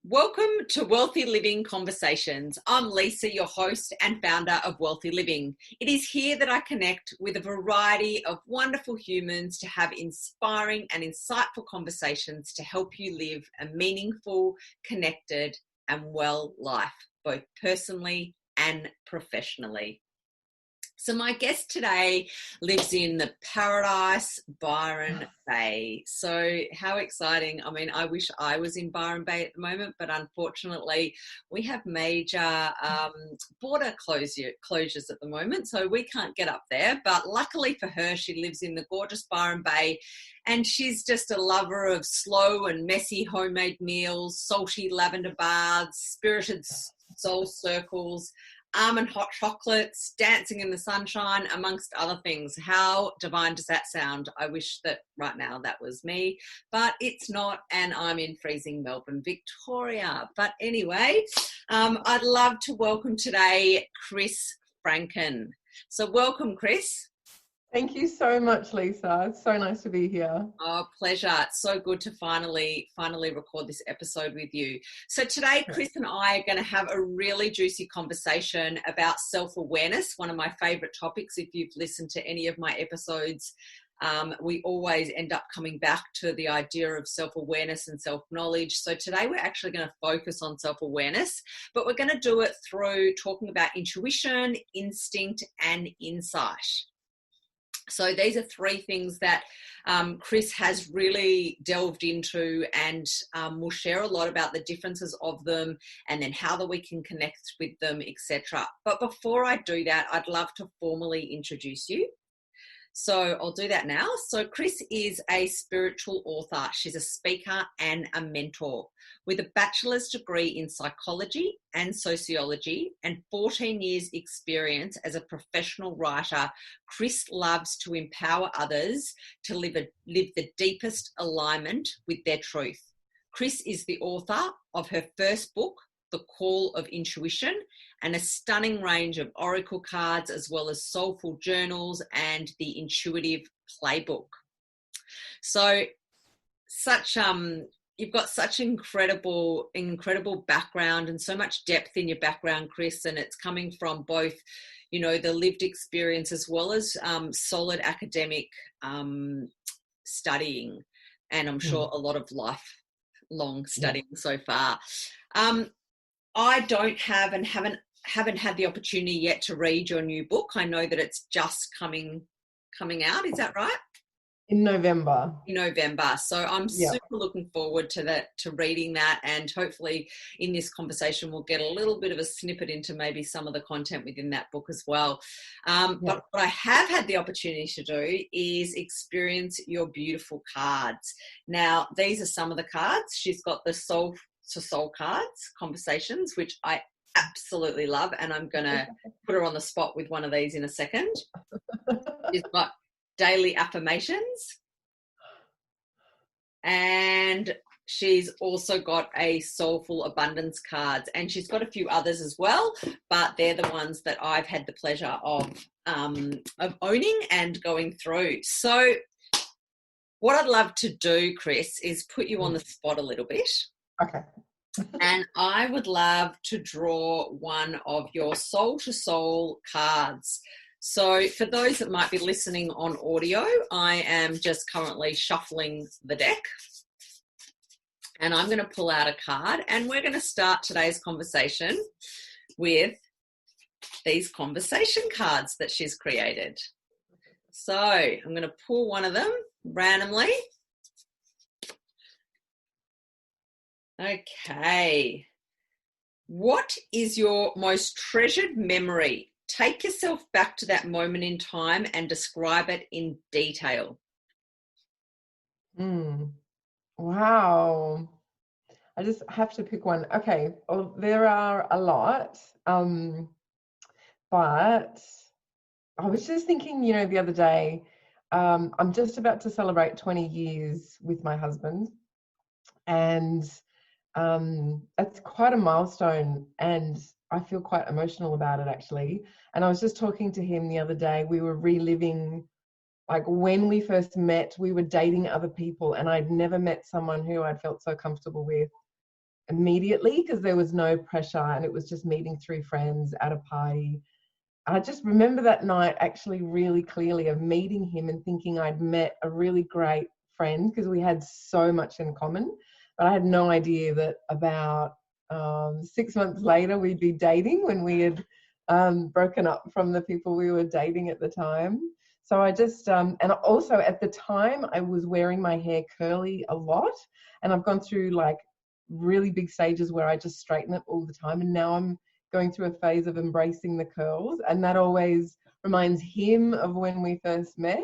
Welcome to Wellthy Living Conversations. I'm Lisa, your host and founder of Wellthy Living. It is here that I connect with a variety of wonderful humans to have inspiring and insightful conversations to help you live a meaningful, connected, and well life, both personally and professionally. So my guest today lives in the paradise, Byron Bay. So how exciting. I mean, I wish I was in Byron Bay at the moment, but unfortunately we have major border closures at the moment, so we can't get up there. But luckily for her, she lives in the gorgeous Byron Bay, and she's just a lover of slow and messy homemade meals, salty lavender baths, spirited soul circles, almond hot chocolates, dancing in the sunshine, amongst other things. How divine does that sound? I wish that right now that was me, but it's not, and I'm in freezing Melbourne, Victoria. But anyway, I'd love to welcome today Kris Franken. So welcome, Kris. Thank you so much, Lisa. It's so nice to be here. Oh, pleasure. It's so good to finally record this episode with you. So today, Kris and I are going to have a really juicy conversation about self-awareness, one of my favorite topics. If you've listened to any of my episodes, we always end up coming back to the idea of self-awareness and self-knowledge. So today we're actually going to focus on self-awareness, but we're going to do it through talking about intuition, instinct, and insight. So these are three things that Kris has really delved into, and we'll share a lot about the differences of them and then how that we can connect with them, etc. But before I do that, I'd love to formally introduce you. So I'll do that now. So Kris is a spiritual author. She's a speaker and a mentor with a bachelor's degree in psychology and sociology and 14 years experience as a professional writer. Kris loves to empower others to live the deepest alignment with their truth. Kris is the author of her first book, The Call of Intuition, and a stunning range of oracle cards, as well as Soulful Journals and the Intuitive Playbook. So you've got such incredible background and so much depth in your background, Kris, and it's coming from both, you know, the lived experience as well as solid academic studying, and I'm sure a lot of lifelong studying so far. I don't have and haven't had the opportunity yet to read your new book. I know that it's just coming out. Is that right? In November. So I'm super looking forward to reading that, and hopefully in this conversation we'll get a little bit of a snippet into maybe some of the content within that book as well. But what I have had the opportunity to do is experience your beautiful cards. Now, these are some of the cards. She's got the Soul cards, conversations, which I absolutely love, and I'm going to put her on the spot with one of these in a second. She's got daily affirmations, and she's also got a soulful abundance cards, and she's got a few others as well, but they're the ones that I've had the pleasure of owning and going through. So what I'd love to do, Kris, is put you on the spot a little bit. Okay. And I would love to draw one of your soul to soul cards. So for those that might be listening on audio, I am just currently shuffling the deck, and I'm going to pull out a card, and we're going to start today's conversation with these conversation cards that she's created. So I'm going to pull one of them randomly. Okay. What is your most treasured memory? Take yourself back to that moment in time and describe it in detail. Wow. I just have to pick one. Okay. Well, there are a lot. But I was just thinking, the other day, I'm just about to celebrate 20 years with my husband. And it's quite a milestone, and I feel quite emotional about it, actually. And I was just talking to him the other day. We were reliving, like, when we first met, we were dating other people, and I'd never met someone who I'd felt so comfortable with. immediately because there was no pressure and it was just meeting three friends at a party. I just remember that night actually really clearly of meeting him and thinking I'd met a really great friend because we had so much in common. But I had no idea that about 6 months later we'd be dating when we had broken up from the people we were dating at the time. So I just, and also at the time I was wearing my hair curly a lot, and I've gone through like really big stages where I just straighten it all the time. And now I'm going through a phase of embracing the curls, and that always reminds him of when we first met.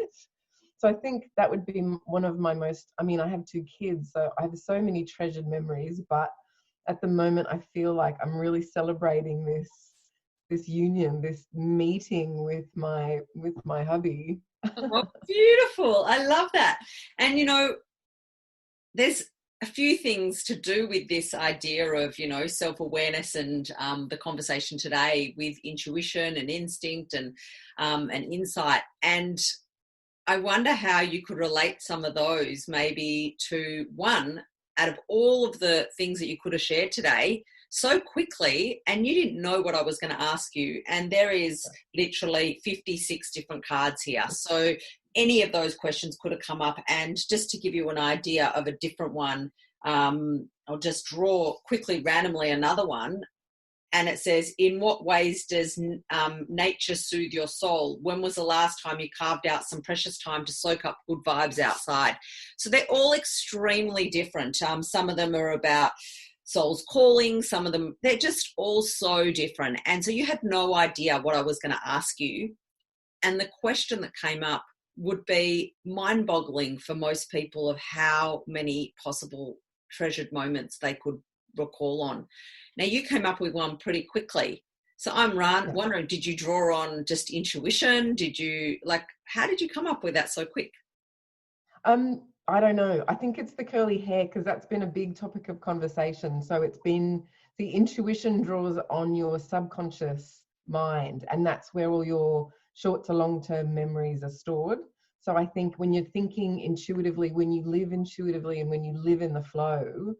So I think that would be one of my most, I mean, I have two kids, so I have so many treasured memories, but at the moment I feel like I'm really celebrating this union, this meeting with my hubby. Oh, beautiful. I love that. And, you know, there's a few things to do with this idea of, you know, self-awareness and the conversation today with intuition and instinct and insight. And I wonder how you could relate some of those maybe to one, out of all of the things that you could have shared today so quickly, and you didn't know what I was going to ask you. And there is literally 56 different cards here. So any of those questions could have come up. And just to give you an idea of a different one, I'll just draw quickly randomly another one. And it says, in what ways does nature soothe your soul? When was the last time you carved out some precious time to soak up good vibes outside? So they're all extremely different. Some of them are about soul's calling. Some of them, they're just all so different. And so you had no idea what I was going to ask you. And the question that came up would be mind-boggling for most people of how many possible treasured moments they could recall on. Now, you came up with one pretty quickly. So I'm wondering, did you draw on just intuition? How did you come up with that so quick? I don't know. I think it's the curly hair because that's been a big topic of conversation. So it's been the intuition draws on your subconscious mind, and that's where all your short to long-term memories are stored. So I think when you're thinking intuitively, when you live intuitively and when you live in the flow,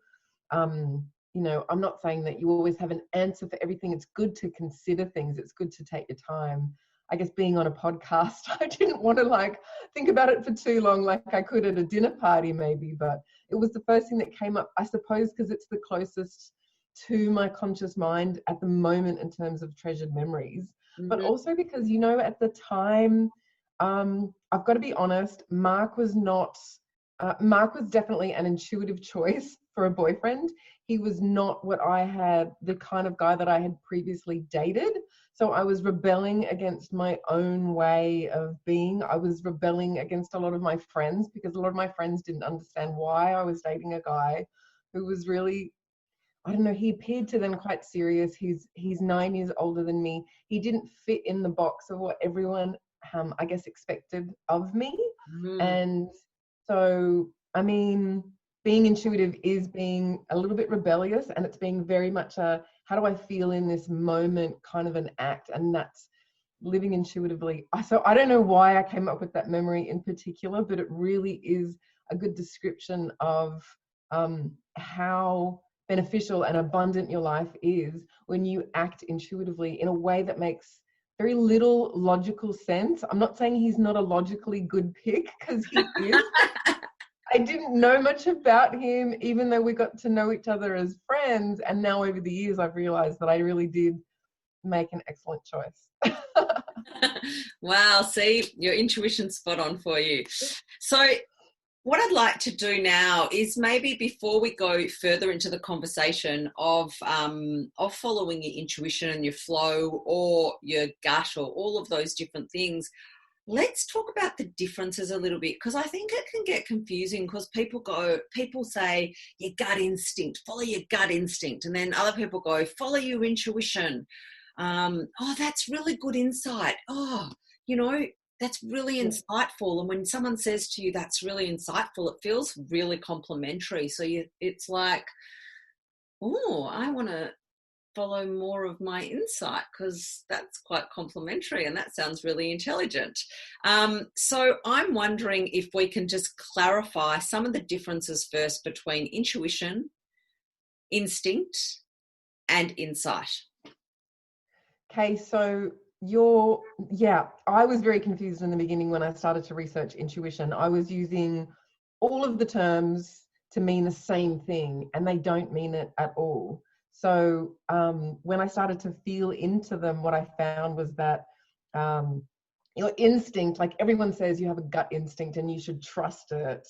you know, I'm not saying that you always have an answer for everything. It's good to consider things. It's good to take your time. I guess being on a podcast, I didn't want to think about it for too long, like I could at a dinner party maybe, but it was the first thing that came up, I suppose, because it's the closest to my conscious mind at the moment in terms of treasured memories, but also because, you know, at the time, I've got to be honest, Mark was definitely an intuitive choice for a boyfriend. He was not the kind of guy that I had previously dated. So I was rebelling against my own way of being. I was rebelling against a lot of my friends because a lot of my friends didn't understand why I was dating a guy who was really, I don't know, he appeared to them quite serious. He's 9 years older than me. He didn't fit in the box of what everyone, I guess, expected of me. And so, I mean, being intuitive is being a little bit rebellious, and it's being very much a, how do I feel in this moment kind of an act, and that's living intuitively. So I don't know why I came up with that memory in particular, but it really is a good description of how beneficial and abundant your life is when you act intuitively in a way that makes very little logical sense. I'm not saying he's not a logically good pick, because he is. I didn't know much about him, even though we got to know each other as friends. And now over the years, I've realized that I really did make an excellent choice. Wow, see, your intuition's spot on for you. So what I'd like to do now is maybe before we go further into the conversation of following your intuition and your flow or your gut or all of those different things, let's talk about the differences a little bit, because I think it can get confusing because people say your gut instinct, follow your gut instinct. And then other people go, follow your intuition. Oh, that's really good insight. Oh, you know, that's really insightful. And when someone says to you, that's really insightful, it feels really complimentary. So it's like, oh, I want to follow more of my insight because that's quite complimentary and that sounds really intelligent. So I'm wondering if we can just clarify some of the differences first between intuition, instinct and insight? Okay, so I was very confused in the beginning when I started to research intuition. I was using all of the terms to mean the same thing, and they don't mean it at all. So when I started to feel into them, what I found was that your instinct, like everyone says, you have a gut instinct and you should trust it,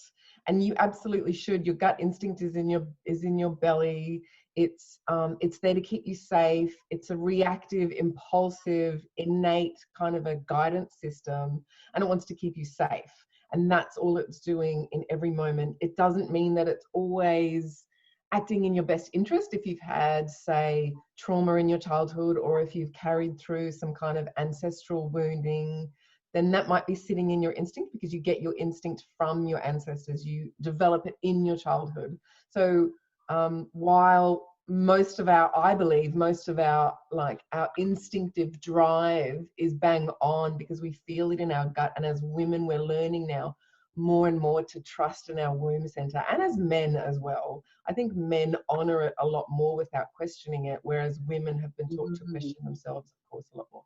and you absolutely should. Your gut instinct is in your belly. It's there to keep you safe. It's a reactive, impulsive, innate kind of a guidance system, and it wants to keep you safe. And that's all it's doing in every moment. It doesn't mean that it's always acting in your best interest. If you've had, say, trauma in your childhood, or if you've carried through some kind of ancestral wounding, then that might be sitting in your instinct, because you get your instinct from your ancestors. You develop it in your childhood. So while I believe most of our instinctive drive is bang on, because we feel it in our gut. And as women, we're learning now more and more to trust in our womb center, and as men as well. I think men honor it a lot more without questioning it, whereas women have been taught to question themselves, of course, a lot more.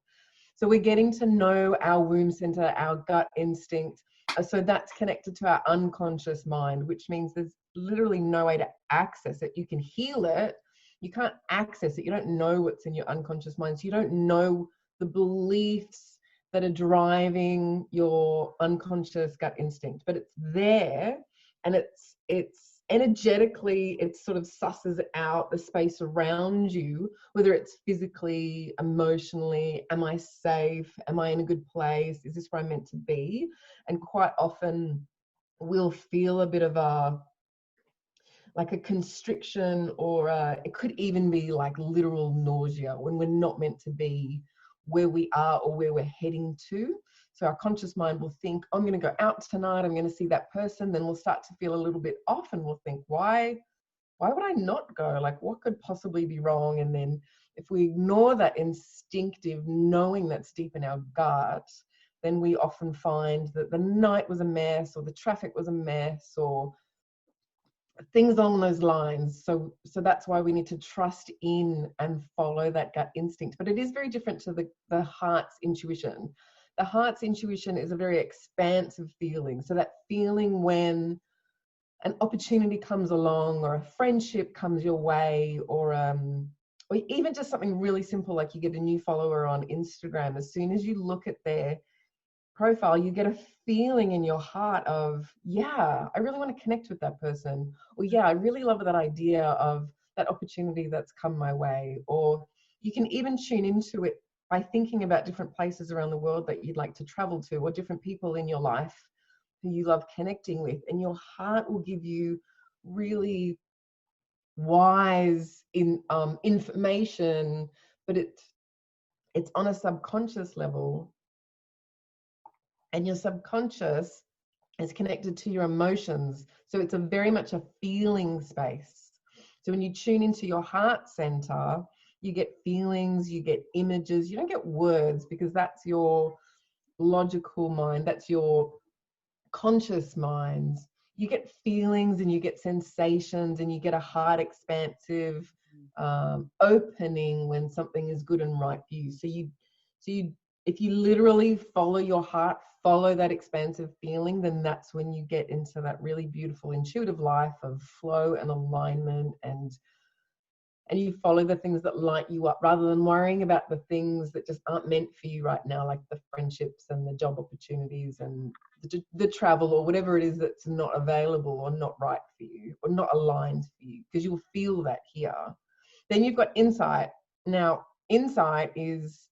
So we're getting to know our womb center, our gut instinct. So that's connected to our unconscious mind, which means there's literally no way to access it. You can heal it. You can't access it. You don't know what's in your unconscious mind. So you don't know the beliefs that are driving your unconscious gut instinct, but it's there, and it's energetically, it sort of susses out the space around you, whether it's physically, emotionally. Am I safe? Am I in a good place? Is this where I'm meant to be? And quite often we'll feel a bit of a constriction, or it could even be like literal nausea when we're not meant to be where we are or where we're heading to. So our conscious mind will think, I'm going to go out tonight, I'm going to see that person. Then we'll start to feel a little bit off, and we'll think, why would I not go? Like, what could possibly be wrong? And then if we ignore that instinctive knowing that's deep in our gut, then we often find that the night was a mess, or the traffic was a mess, or things along those lines. So that's why we need to trust in and follow that gut instinct. But it is very different to the heart's intuition. The heart's intuition is a very expansive feeling. So that feeling when an opportunity comes along, or a friendship comes your way, or even just something really simple, like you get a new follower on Instagram. As soon as you look at their profile, you get a feeling in your heart of, yeah, I really want to connect with that person, or yeah, I really love that idea of that opportunity that's come my way. Or you can even tune into it by thinking about different places around the world that you'd like to travel to, or different people in your life who you love connecting with, and your heart will give you really wise information, but it's on a subconscious level. And your subconscious is connected to your emotions. So it's very much a feeling space. So when you tune into your heart center, you get feelings, you get images, you don't get words, because that's your logical mind, that's your conscious mind. You get feelings, and you get sensations, and you get a heart expansive opening when something is good and right for you. So if you literally follow your heart, follow that expansive feeling, then that's when you get into that really beautiful intuitive life of flow and alignment, and you follow the things that light you up, rather than worrying about the things that just aren't meant for you right now, like the friendships and the job opportunities and the travel, or whatever it is that's not available or not right for you or not aligned for you, because you'll feel that here. Then you've got insight. Now, insight is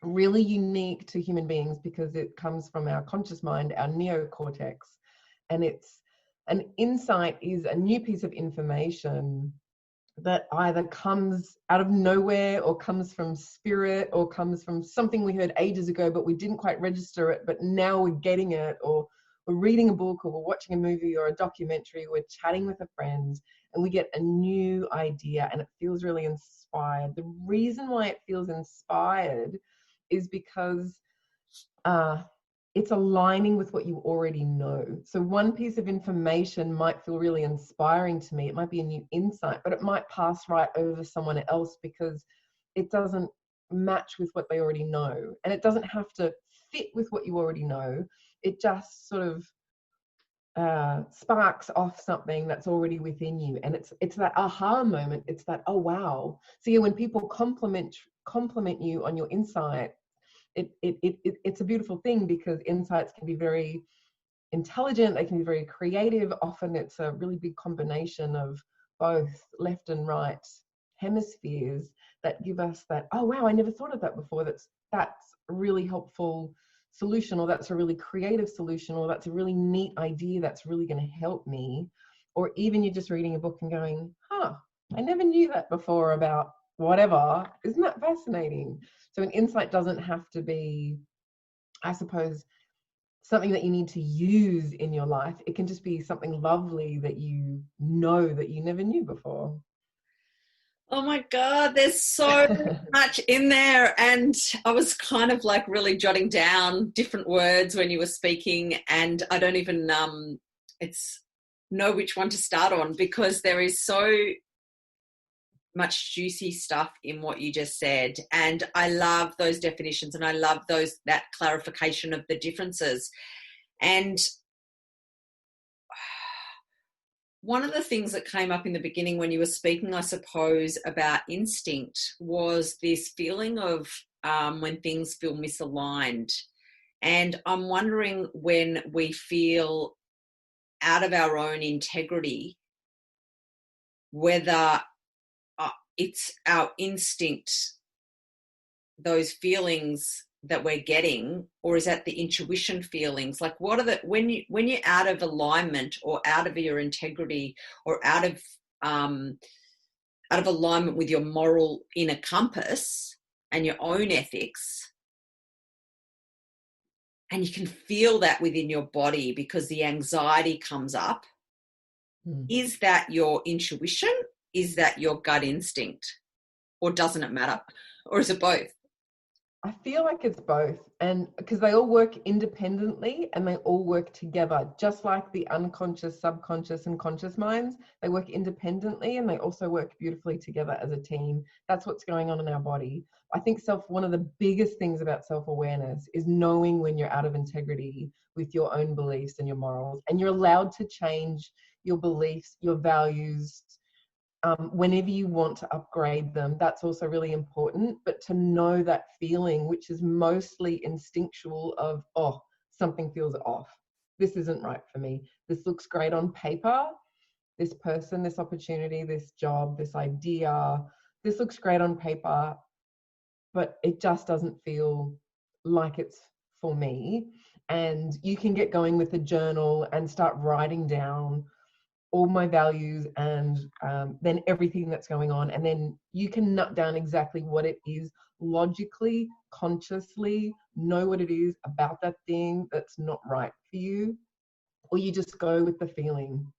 really unique to human beings because it comes from our conscious mind, our neocortex, and an insight is a new piece of information that either comes out of nowhere, or comes from spirit, or comes from something we heard ages ago but we didn't quite register it, but now we're getting it, or we're reading a book, or we're watching a movie or a documentary, we're chatting with a friend, and we get a new idea and it feels really inspired. The reason why it feels inspired is because it's aligning with what you already know. So one piece of information might feel really inspiring to me. It might be a new insight, but it might pass right over someone else because it doesn't match with what they already know. And it doesn't have to fit with what you already know. It just sort of sparks off something that's already within you. And it's that aha moment. It's that, oh, wow. So yeah, when people compliment you on your insight, it's a beautiful thing, because insights can be very intelligent, they can be very creative. Often it's a really big combination of both left and right hemispheres that give us that, oh wow, I never thought of that before. That's a really helpful solution, or that's a really creative solution, or that's a really neat idea that's really going to help me. Or even you're just reading a book and going, I never knew that before about whatever. Isn't that fascinating? So an insight doesn't have to be, I suppose, something that you need to use in your life. It can just be something lovely that you know that you never knew before. Oh my God, there's so much in there. And I was kind of like really jotting down different words when you were speaking, and I don't even know which one to start on, because there is so much juicy stuff in what you just said. And I love those definitions, and I love that clarification of the differences. And one of the things that came up in the beginning when you were speaking, I suppose, about instinct was this feeling of when things feel misaligned. And I'm wondering, when we feel out of our own integrity, whether it's our instinct, those feelings that we're getting, or is that the intuition feelings? Like, what are when you're out of alignment, or out of your integrity, or out of alignment with your moral inner compass and your own ethics, and you can feel that within your body because the anxiety comes up. Is that your intuition? Is that your gut instinct? Or doesn't it matter? Or is it both? I feel like it's both, and because they all work independently and they all work together, just like the unconscious, subconscious, and conscious minds. They work independently and they also work beautifully together as a team. That's what's going on in our body. I think one of the biggest things about self-awareness is knowing when you're out of integrity with your own beliefs and your morals, and you're allowed to change your beliefs, your values, whenever you want to upgrade them. That's also really important. But to know that feeling, which is mostly instinctual, of, oh, something feels off. This isn't right for me. This looks great on paper. This person, this opportunity, this job, this idea, this looks great on paper, but it just doesn't feel like it's for me. And you can get going with a journal and start writing down all my values, and then everything that's going on, and then you can nut down exactly what it is logically, consciously, know what it is about that thing that's not right for you, or you just go with the feeling,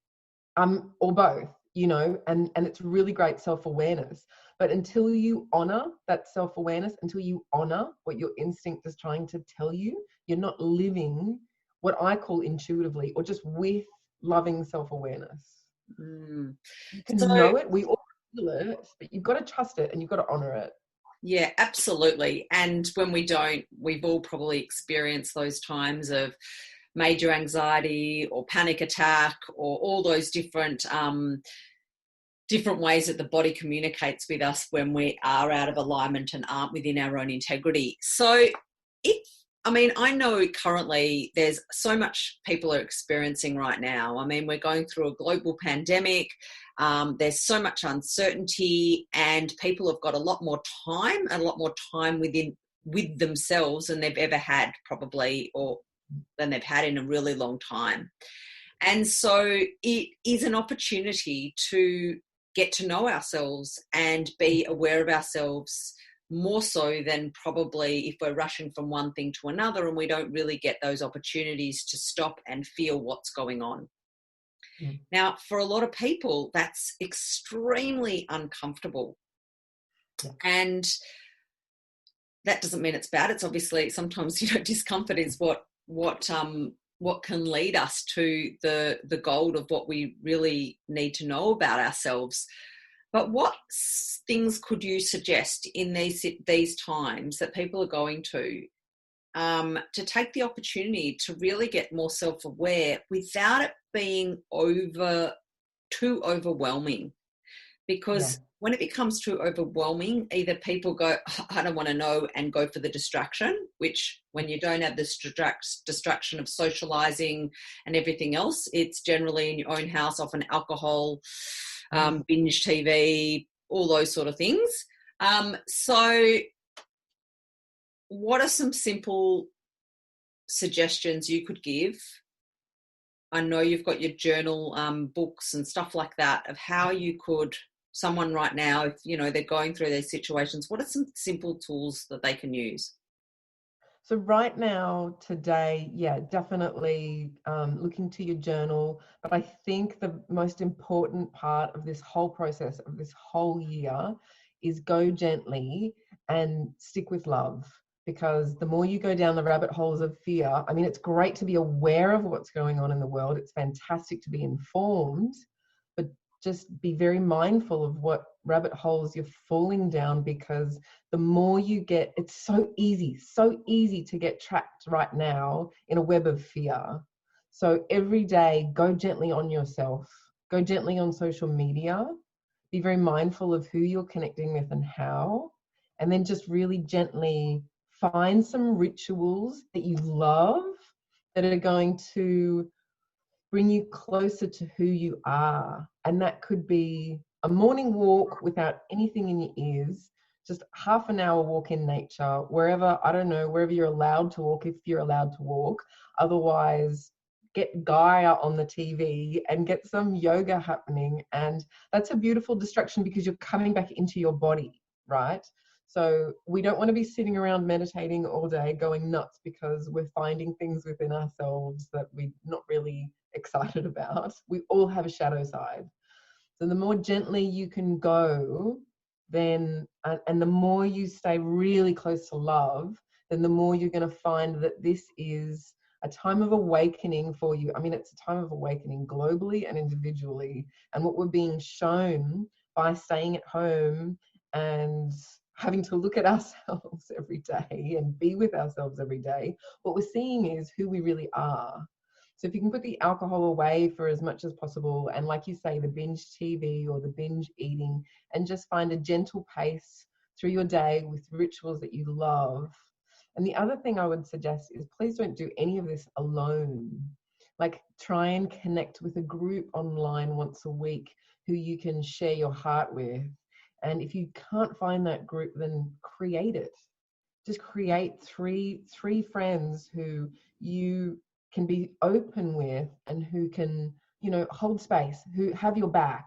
or both, and it's really great self-awareness. But until you honor that self-awareness, until you honor what your instinct is trying to tell you, you're not living what I call intuitively, or just with loving self-awareness. You can know it, we all feel it, but you've got to trust it and you've got to honor it. Yeah, absolutely. And when we don't, we've all probably experienced those times of major anxiety or panic attack, or all those different ways that the body communicates with us when we are out of alignment and aren't within our own integrity. So I know currently there's so much people are experiencing right now. I mean, we're going through a global pandemic. There's so much uncertainty, and people have got a lot more time with themselves than they've ever had, probably, or than they've had in a really long time. And so it is an opportunity to get to know ourselves and be aware of ourselves, more so than probably if we're rushing from one thing to another and we don't really get those opportunities to stop and feel what's going on. Now, for a lot of people, that's extremely uncomfortable. And that doesn't mean it's bad. It's obviously sometimes, discomfort is what what can lead us to the goal of what we really need to know about ourselves. But what things could you suggest in these times that people are going to take the opportunity to really get more self-aware without it being too overwhelming? Because when it becomes too overwhelming, either people go, "Oh, I don't want to know," and go for the distraction, which when you don't have this distraction of socializing and everything else, it's generally in your own house, often alcohol, binge TV, all those sort of things. So what are some simple suggestions you could give? I know you've got your journal books and stuff like that of how you could, someone right now, if they're going through these situations, what are some simple tools that they can use? So right now, today, definitely looking to your journal. But I think the most important part of this whole process of this whole year is go gently and stick with love. Because the more you go down the rabbit holes of fear, I mean, it's great to be aware of what's going on in the world. It's fantastic to be informed, but just be very mindful of what rabbit holes you're falling down, because the more you get, it's so easy to get trapped right now in a web of fear. So every day, go gently on yourself, go gently on social media, be very mindful of who you're connecting with and how, and then just really gently find some rituals that you love that are going to bring you closer to who you are. And that could be a morning walk without anything in your ears, just half an hour walk in nature, wherever you're allowed to walk, if you're allowed to walk. Otherwise, get Gaia on the TV and get some yoga happening. And that's a beautiful distraction because you're coming back into your body, right? So we don't want to be sitting around meditating all day going nuts because we're finding things within ourselves that we're not really excited about. We all have a shadow side. So the more gently you can go, then, and the more you stay really close to love, then the more you're going to find that this is a time of awakening for you. I mean, it's a time of awakening globally and individually. And what we're being shown by staying at home and having to look at ourselves every day and be with ourselves every day, what we're seeing is who we really are. So if you can put the alcohol away for as much as possible, and like you say, the binge TV or the binge eating, and just find a gentle pace through your day with rituals that you love. And the other thing I would suggest is please don't do any of this alone. Like, try and connect with a group online once a week who you can share your heart with. And if you can't find that group, then create it. Just create three friends who you can be open with and who can, hold space, who have your back,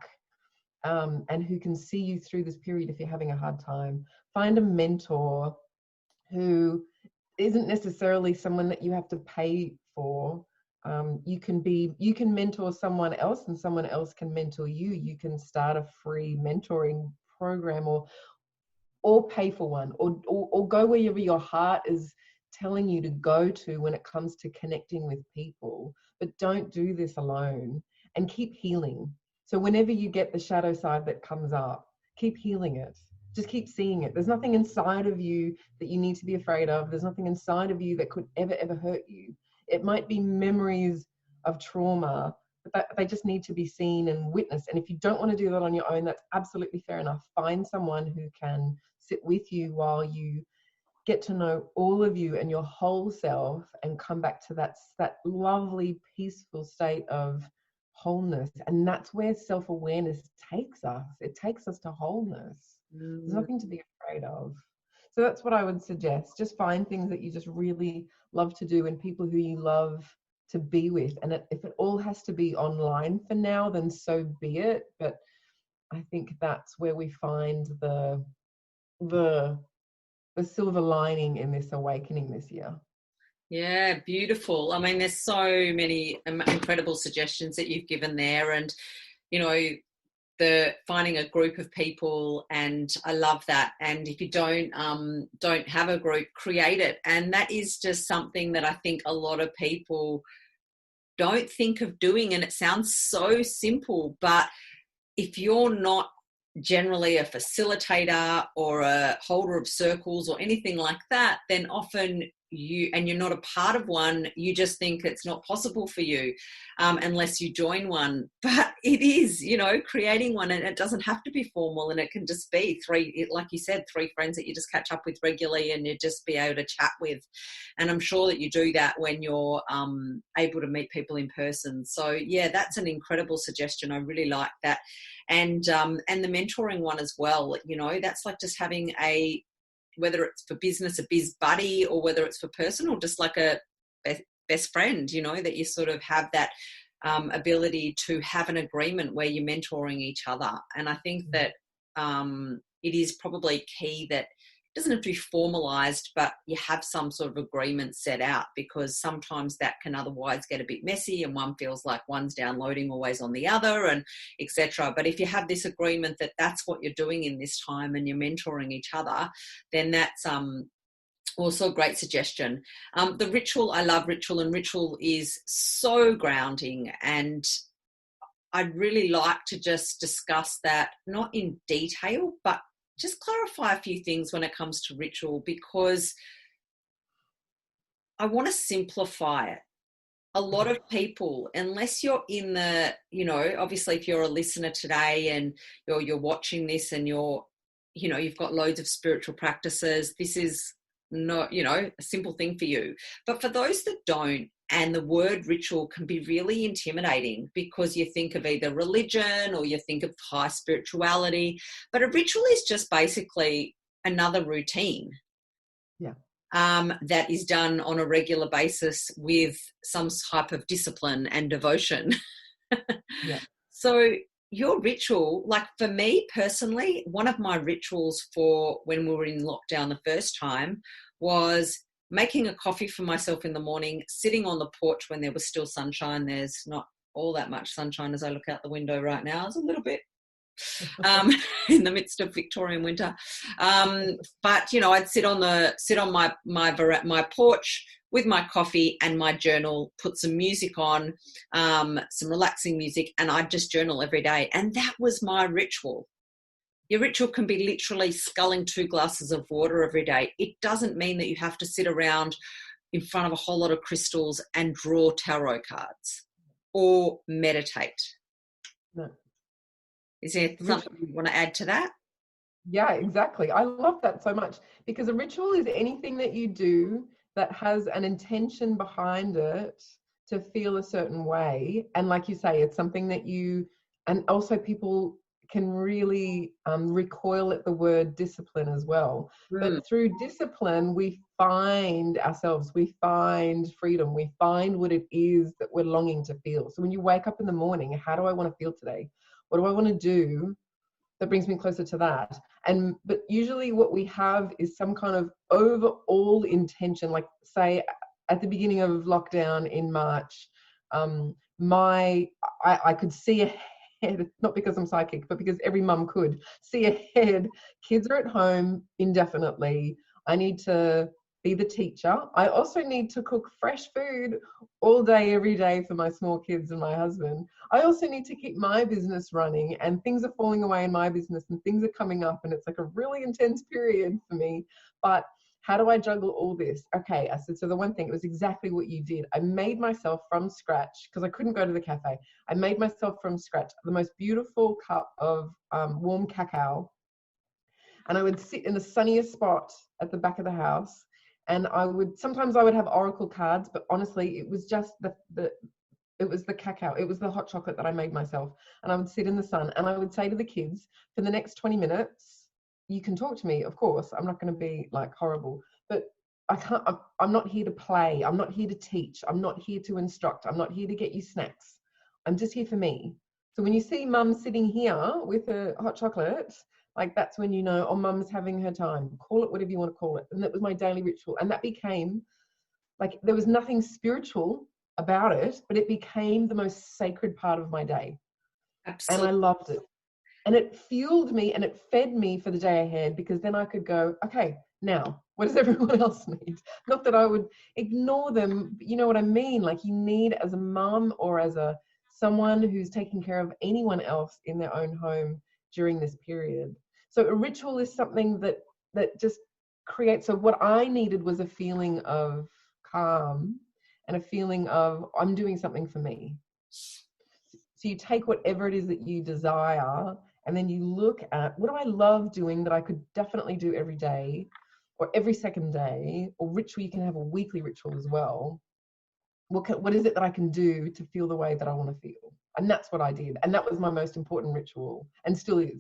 and who can see you through this period if you're having a hard time. Find a mentor who isn't necessarily someone that you have to pay for. You can mentor someone else and someone else can mentor you. You can start a free mentoring program or pay for one, or go wherever your heart is telling you to go to when it comes to connecting with people. But don't do this alone, and keep healing. So whenever you get the shadow side that comes up, keep healing it. Just keep seeing it. There's nothing inside of you that you need to be afraid of. There's nothing inside of you that could ever hurt you. It might be memories of trauma, but they just need to be seen and witnessed. And if you don't want to do that on your own, that's absolutely fair enough. Find someone who can sit with you while you get to know all of you and your whole self, and come back to that lovely, peaceful state of wholeness. And that's where self-awareness takes us. It takes us to wholeness. There's nothing to be afraid of. So that's what I would suggest. Just find things that you just really love to do and people who you love to be with. And if it all has to be online for now, then so be it. But I think that's where we find the silver lining in this awakening this year. Yeah, beautiful. I mean, there's so many incredible suggestions that you've given there. And, the finding a group of people, and I love that. And if you don't have a group, create it. And that is just something that I think a lot of people don't think of doing, and it sounds so simple, but if you're not generally a facilitator or a holder of circles or anything like that, then often you're not a part of one, you just think it's not possible for you unless you join one. But it is, creating one, and it doesn't have to be formal, and it can just be like you said, 3 friends that you just catch up with regularly and you just be able to chat with. And I'm sure that you do that when you're able to meet people in person. So yeah, that's an incredible suggestion. I really like that. And the mentoring one as well, that's like just having whether it's for business, a biz buddy, or whether it's for personal, just like a best friend, that you sort of have that ability to have an agreement where you're mentoring each other. And I think that it is probably key that it doesn't have to be formalized, but you have some sort of agreement set out, because sometimes that can otherwise get a bit messy and one feels like one's downloading always on the other, and etc. But if you have this agreement that that's what you're doing in this time and you're mentoring each other, then that's also a great suggestion. The ritual, I love ritual, and ritual is so grounding, and I'd really like to just discuss that, not in detail, but just clarify a few things when it comes to ritual, because I want to simplify it. A lot of people, unless you're in the, obviously if you're a listener today and you're watching this and you've got loads of spiritual practices, this is not, a simple thing for you. But for those that don't, and the word ritual can be really intimidating, because you think of either religion or you think of high spirituality, but a ritual is just basically another routine. Yeah. That is done on a regular basis with some type of discipline and devotion. Yeah. So your ritual, like for me personally, one of my rituals for when we were in lockdown the first time was making a coffee for myself in the morning, sitting on the porch when there was still sunshine. There's not all that much sunshine as I look out the window right now. It's a little bit in the midst of Victorian winter. But I'd sit on my porch with my coffee and my journal, put some music on, some relaxing music, and I'd just journal every day. And that was my ritual. Your ritual can be literally sculling 2 glasses of water every day. It doesn't mean that you have to sit around in front of a whole lot of crystals and draw tarot cards or meditate. No. Is there something you want to add to that? Yeah, exactly. I love that so much, because a ritual is anything that you do that has an intention behind it to feel a certain way. And like you say, it's something that and also people can really recoil at the word discipline as well. But through discipline, we find ourselves, we find freedom, we find what it is that we're longing to feel. So when you wake up in the morning, how do I want to feel today? What do I want to do that brings me closer to that? But usually what we have is some kind of overall intention. Like say at the beginning of lockdown in March, I could see ahead, not because I'm psychic, but because every mum could see ahead. Kids are at home indefinitely. I need to be the teacher. I also need to cook fresh food all day, every day for my small kids and my husband. I also need to keep my business running, and things are falling away in my business and things are coming up, and it's like a really intense period for me. But how do I juggle all this? Okay, I said, so the one thing, it was exactly what you did. I made myself from scratch, because I couldn't go to the cafe. I made myself from scratch the most beautiful cup of warm cacao. And I would sit in the sunniest spot at the back of the house. And sometimes I would have oracle cards, but honestly, it was just it was the cacao. It was the hot chocolate that I made myself. And I would sit in the sun and I would say to the kids, for the next 20 minutes, you can talk to me, of course. I'm not going to be like horrible, but I'm not here to play. I'm not here to teach. I'm not here to instruct. I'm not here to get you snacks. I'm just here for me. So when you see mum sitting here with a hot chocolate, like that's when you know, oh, mum's having her time. Call it whatever you want to call it. And that was my daily ritual. And that became like, there was nothing spiritual about it, but it became the most sacred part of my day. Absolutely. And I loved it. And it fueled me and it fed me for the day ahead, because then I could go, okay, now what does everyone else need? Not that I would ignore them, but you know what I mean? Like, you need, as a mum or as a someone who's taking care of anyone else in their own home during this period. So a ritual is something that just creates. So what I needed was a feeling of calm and a feeling of, I'm doing something for me. So you take whatever it is that you desire, and then you look at, what do I love doing that I could definitely do every day or every second day, or ritual. You can have a weekly ritual as well. What is it that I can do to feel the way that I want to feel? And that's what I did. And that was my most important ritual, and still is.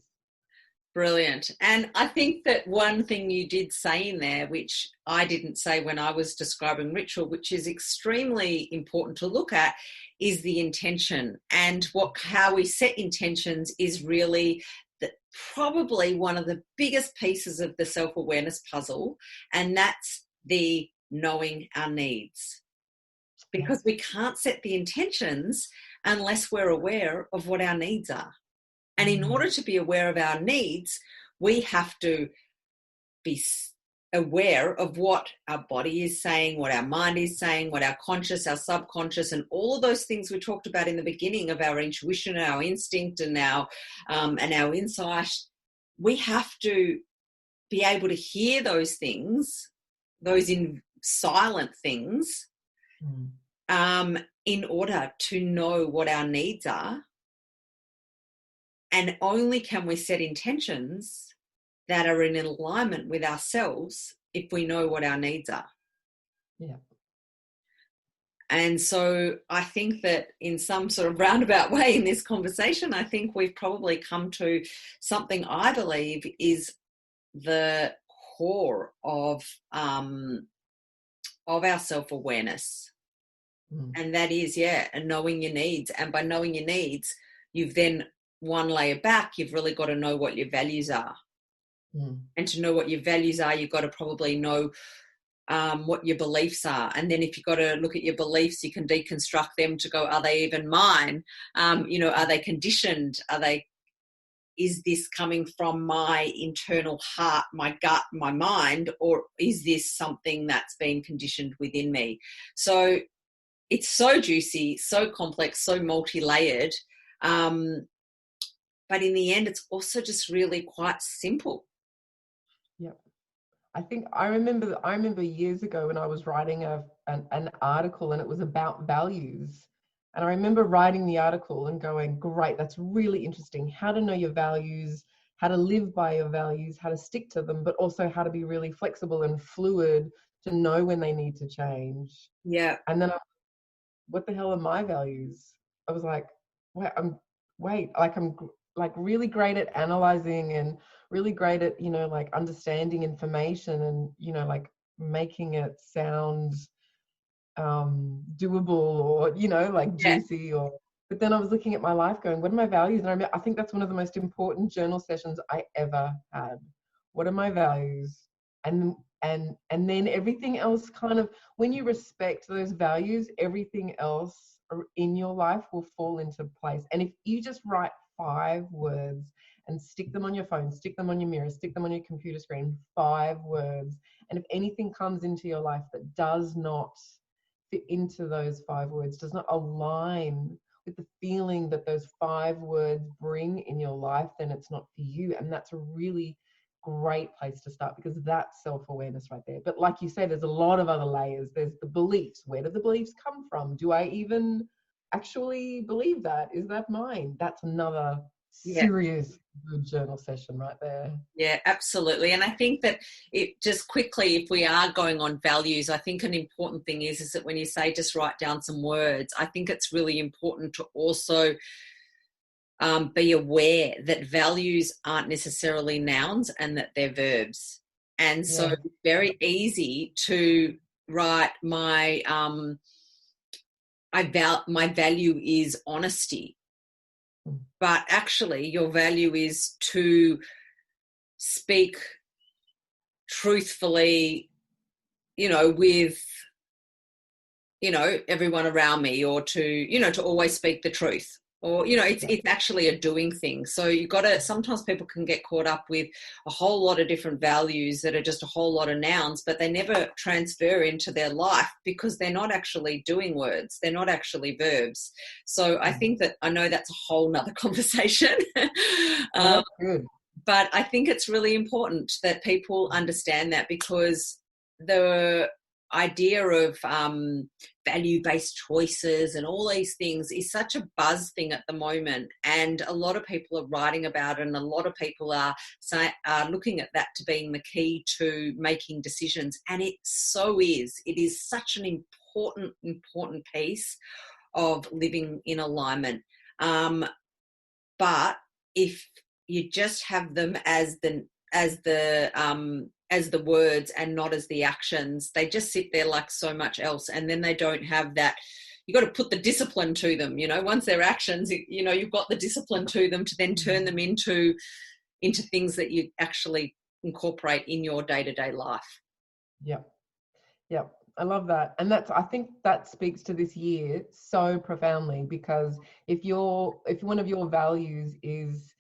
Brilliant. And I think that one thing you did say in there, which I didn't say when I was describing ritual, which is extremely important to look at, is the intention. And how we set intentions is really probably one of the biggest pieces of the self-awareness puzzle. And that's the knowing our needs. Because we can't set the intentions unless we're aware of what our needs are. And in order to be aware of our needs, we have to be aware of what our body is saying, what our mind is saying, what our conscious, our subconscious, and all of those things we talked about in the beginning of our intuition, our instinct, and our insight. We have to be able to hear those things, those silent things, in order to know what our needs are. And only can we set intentions that are in alignment with ourselves if we know what our needs are. Yeah. And so I think that in some sort of roundabout way in this conversation, I think we've probably come to something I believe is the core of our self-awareness. And that is, knowing your needs. And by knowing your needs, you've then one layer back, you've really got to know what your values are. And to know what your values are, you've got to probably know what your beliefs are. And then if you've got to look at your beliefs, you can deconstruct them to go, are they even mine? Are they conditioned? Is this coming from my internal heart, my gut, my mind, or is this something that's been conditioned within me? So it's so juicy, so complex, so multi-layered. But in the end, it's also just really quite simple. Yeah. I think I remember years ago when I was writing an article, and it was about values. And I remember writing the article and going, great, that's really interesting. How to know your values, how to live by your values, how to stick to them, but also how to be really flexible and fluid to know when they need to change. Yeah. And then what the hell are my values? I was like, I'm like really great at analyzing and really great at, like understanding information and, like making it sound doable or, like juicy but then I was looking at my life going, what are my values? And I think that's one of the most important journal sessions I ever had. What are my values? And then everything else kind of, when you respect those values, everything else in your life will fall into place. And if you just write 5 words and stick them on your phone, stick them on your mirror, stick them on your computer screen, 5 words. And if anything comes into your life that does not fit into those 5 words, does not align with the feeling that those 5 words bring in your life, then it's not for you. And that's a really great place to start, because that's self-awareness right there. But like you say, there's a lot of other layers. There's the beliefs. Where do the beliefs come from? Do I even actually believe that? Is that mine? That's another serious good journal session right there. Yeah, absolutely. And I think that it just quickly, if we are going on values, I think an important thing is that when you say just write down some words, I think it's really important to also be aware that values aren't necessarily nouns and that they're verbs. And so it's very easy to write my value is honesty. But actually your value is to speak truthfully, with, everyone around me, or to always speak the truth. Or, it's actually a doing thing. So you've got to, sometimes people can get caught up with a whole lot of different values that are just a whole lot of nouns, but they never transfer into their life because they're not actually doing words. They're not actually verbs. So I think that, I know that's a whole nother conversation. That's good. But I think it's really important that people understand that, because the idea of value-based choices and all these things is such a buzz thing at the moment, and a lot of people are writing about it, and a lot of people are looking at that to being the key to making decisions, and it so is. It is such an important piece of living in alignment. But if you just have them as the words and not as the actions, they just sit there like so much else, and then they don't have that. You've got to put the discipline to them. Once they're actions, you've got the discipline to them to then turn them into things that you actually incorporate in your day-to-day life. Yeah, I love that. And I think that speaks to this year so profoundly, because if one of your values is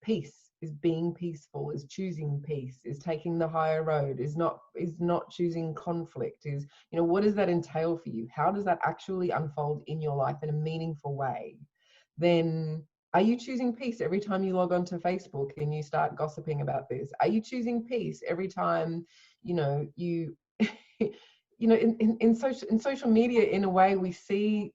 peace, is being peaceful, is choosing peace, is taking the higher road, is not choosing conflict, is, what does that entail for you? How does that actually unfold in your life in a meaningful way? Then are you choosing peace every time you log onto Facebook and you start gossiping about this? Are you choosing peace every time, you in social media, in a way, we see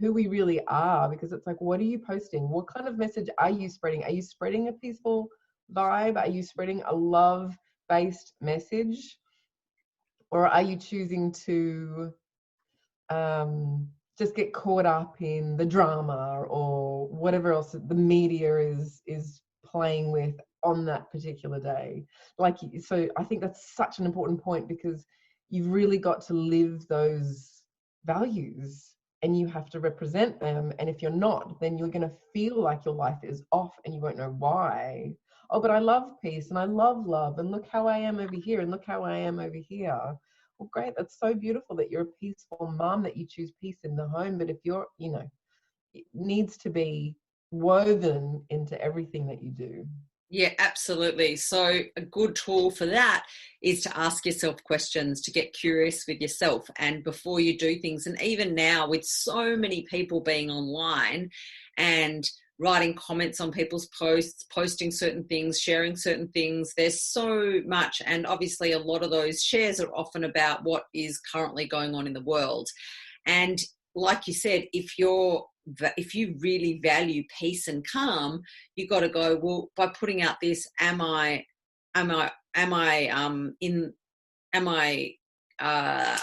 who we really are, because it's like, what are you posting? What kind of message are you spreading? Are you spreading a peaceful vibe? Are you spreading a love-based message? Or are you choosing to just get caught up in the drama or whatever else the media is playing with on that particular day? So I think that's such an important point, because you've really got to live those values and you have to represent them. And if you're not, then you're going to feel like your life is off and you won't know why. Oh, but I love peace and I love love, and look how I am over here and look how I am over here. Well, great. That's so beautiful that you're a peaceful mom, that you choose peace in the home. But if you're, it needs to be woven into everything that you do. Yeah, absolutely. So a good tool for that is to ask yourself questions, to get curious with yourself, and before you do things. And even now, with so many people being online and writing comments on people's posts, posting certain things, sharing certain things, there's so much. And obviously a lot of those shares are often about what is currently going on in the world. And like you said, if you really value peace and calm, you got to go, well, by putting out this, am I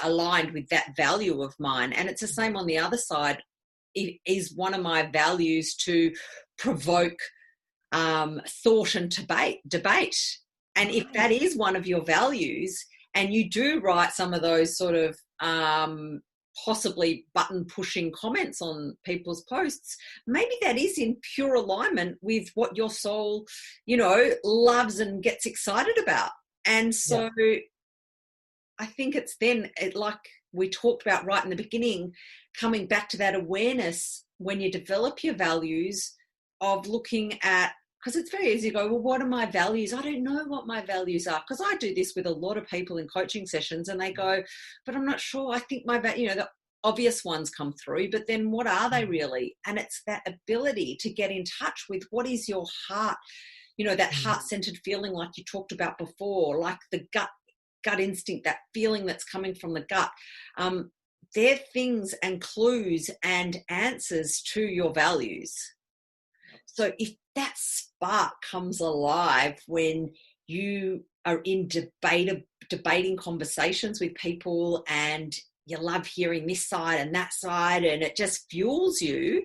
aligned with that value of mine? And it's the same on the other side. It is one of my values to provoke thought and debate. And if that is one of your values, and you do write some of those sort of possibly button pushing comments on people's posts, maybe that is in pure alignment with what your soul, loves and gets excited about. And so I think it's then, like we talked about right in the beginning, coming back to that awareness when you develop your values, of looking at, because it's very easy to go, well, what are my values? I don't know what my values are, because I do this with a lot of people in coaching sessions, and they go, but I'm not sure. I think the obvious ones come through, but then what are they really? And it's that ability to get in touch with what is your heart, that heart-centered feeling like you talked about before, like the gut instinct, that feeling that's coming from the gut. They're things and clues and answers to your values. So if that spark comes alive when you are in debating conversations with people, and you love hearing this side and that side, and it just fuels you,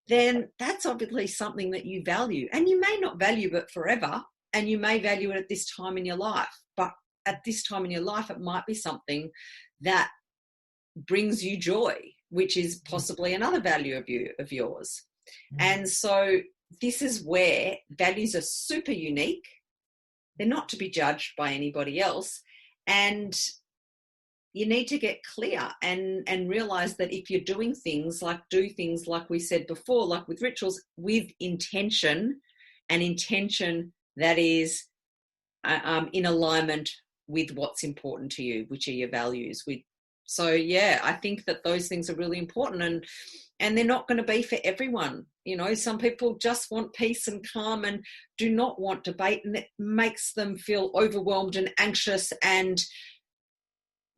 then that's obviously something that you value. And you may not value it forever, and you may value it at this time in your life. But at this time in your life, it might be something that brings you joy, which is possibly another value of yours. And so this is where values are super unique. They're not to be judged by anybody else. And you need to get clear and realize that if you're doing things like we said before, like with rituals, with intention, and intention that is in alignment with what's important to you, which are your values. So yeah, I think that those things are really important, and they're not going to be for everyone. You know, some people just want peace and calm and do not want debate, and it makes them feel overwhelmed and anxious, and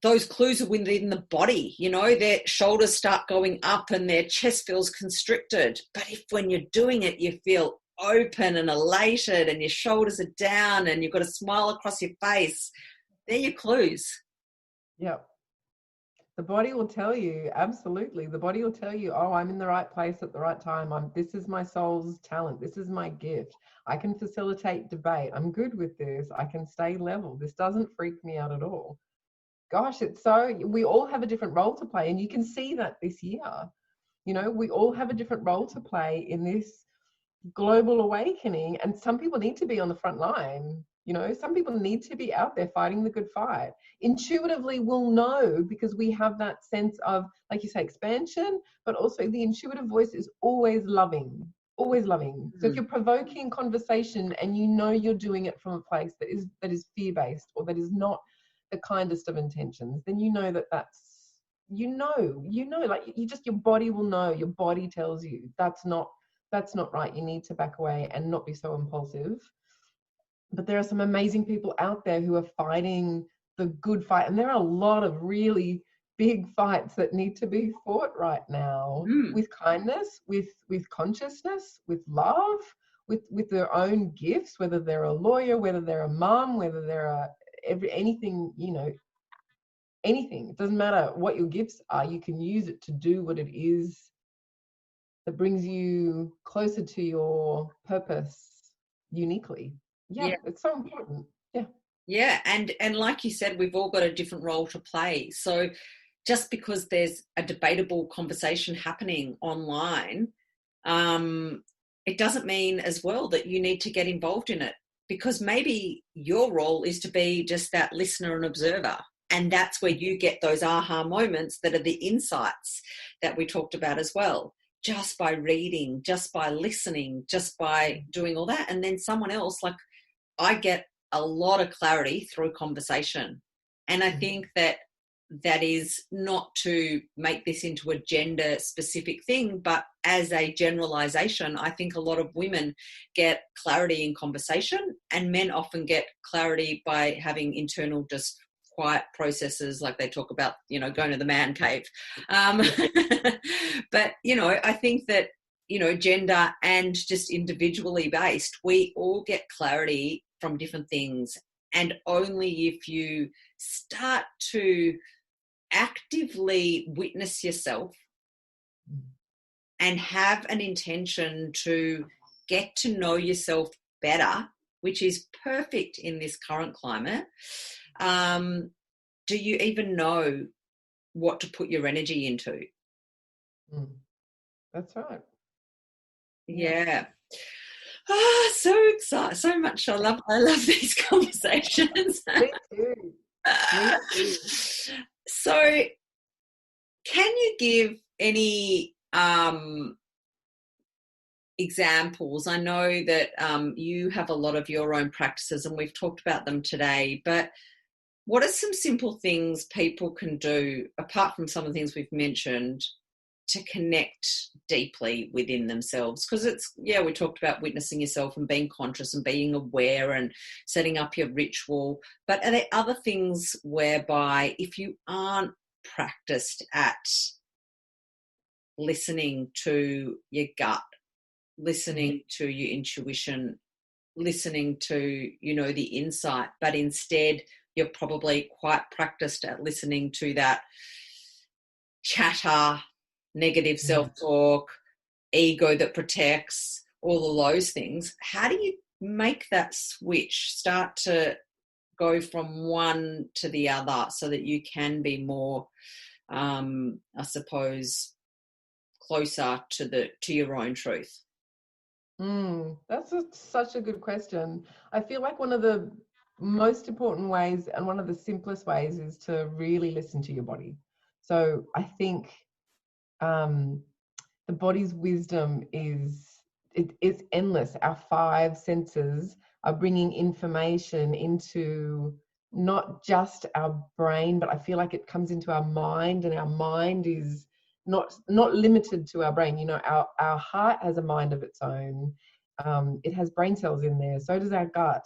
those clues are within the body. You know, their shoulders start going up and their chest feels constricted. But if when you're doing it, you feel open and elated and your shoulders are down and you've got a smile across your face, they're your clues. Yep. The body will tell you, absolutely. The body will tell you, oh, I'm in the right place at the right time. This is my soul's talent. This is my gift. I can facilitate debate. I'm good with this. I can stay level. This doesn't freak me out at all. Gosh, we all have a different role to play. And you can see that this year. You know, we all have a different role to play in this global awakening. And some people need to be on the front line. You know, some people need to be out there fighting the good fight. Intuitively, we'll know because we have that sense of, like you say, expansion, but also the intuitive voice is always loving, always loving. Mm-hmm. So if you're provoking conversation and you know you're doing it from a place that is fear-based or that is not the kindest of intentions, then you know that's, you know, like your body will know. Your body tells you that's not right. You need to back away and not be so impulsive. But there are some amazing people out there who are fighting the good fight. And there are a lot of really big fights that need to be fought right now with kindness, with consciousness, with love, with their own gifts, whether they're a lawyer, whether they're a mom, whether they're anything, you know, anything. It doesn't matter what your gifts are. You can use it to do what it is that brings you closer to your purpose uniquely. Yeah, it's so important. Yeah, and like you said, we've all got a different role to play. So just because there's a debatable conversation happening online, it doesn't mean as well that you need to get involved in it, because maybe your role is to be just that listener and observer. And that's where you get those aha moments that are the insights that we talked about as well. Just by reading, just by listening, just by doing all that. And then someone else, like I get a lot of clarity through conversation. And I think that is not to make this into a gender specific thing, but as a generalization, I think a lot of women get clarity in conversation, and men often get clarity by having internal just quiet processes, like they talk about, you know, going to the man cave. But, you know, I think that, you know, gender and just individually based, we all get clarity from different things. And only if you start to actively witness yourself and have an intention to get to know yourself better, which is perfect in this current climate, do you even know what to put your energy into? That's right. Yeah. Oh, so excited, so much. I love these conversations. Me too. Me too. So can you give any examples? I know that you have a lot of your own practices and we've talked about them today, but what are some simple things people can do, apart from some of the things we've mentioned, to connect deeply within themselves? Because we talked about witnessing yourself and being conscious and being aware and setting up your ritual. But are there other things whereby if you aren't practiced at listening to your gut, listening to your intuition, listening to, you know, the insight, but instead you're probably quite practiced at listening to that chatter, negative self-talk, ego that protects, all of those things, how do you make that switch, start to go from one to the other so that you can be more, I suppose, closer to your own truth? That's such a good question. I feel like one of the most important ways, and one of the simplest ways, is to really listen to your body. So I think the body's wisdom it's endless. Our five senses are bringing information into not just our brain, but I feel like it comes into our mind, and our mind is not limited to our brain. You know, our heart has a mind of its own. It has brain cells in there. So does our gut.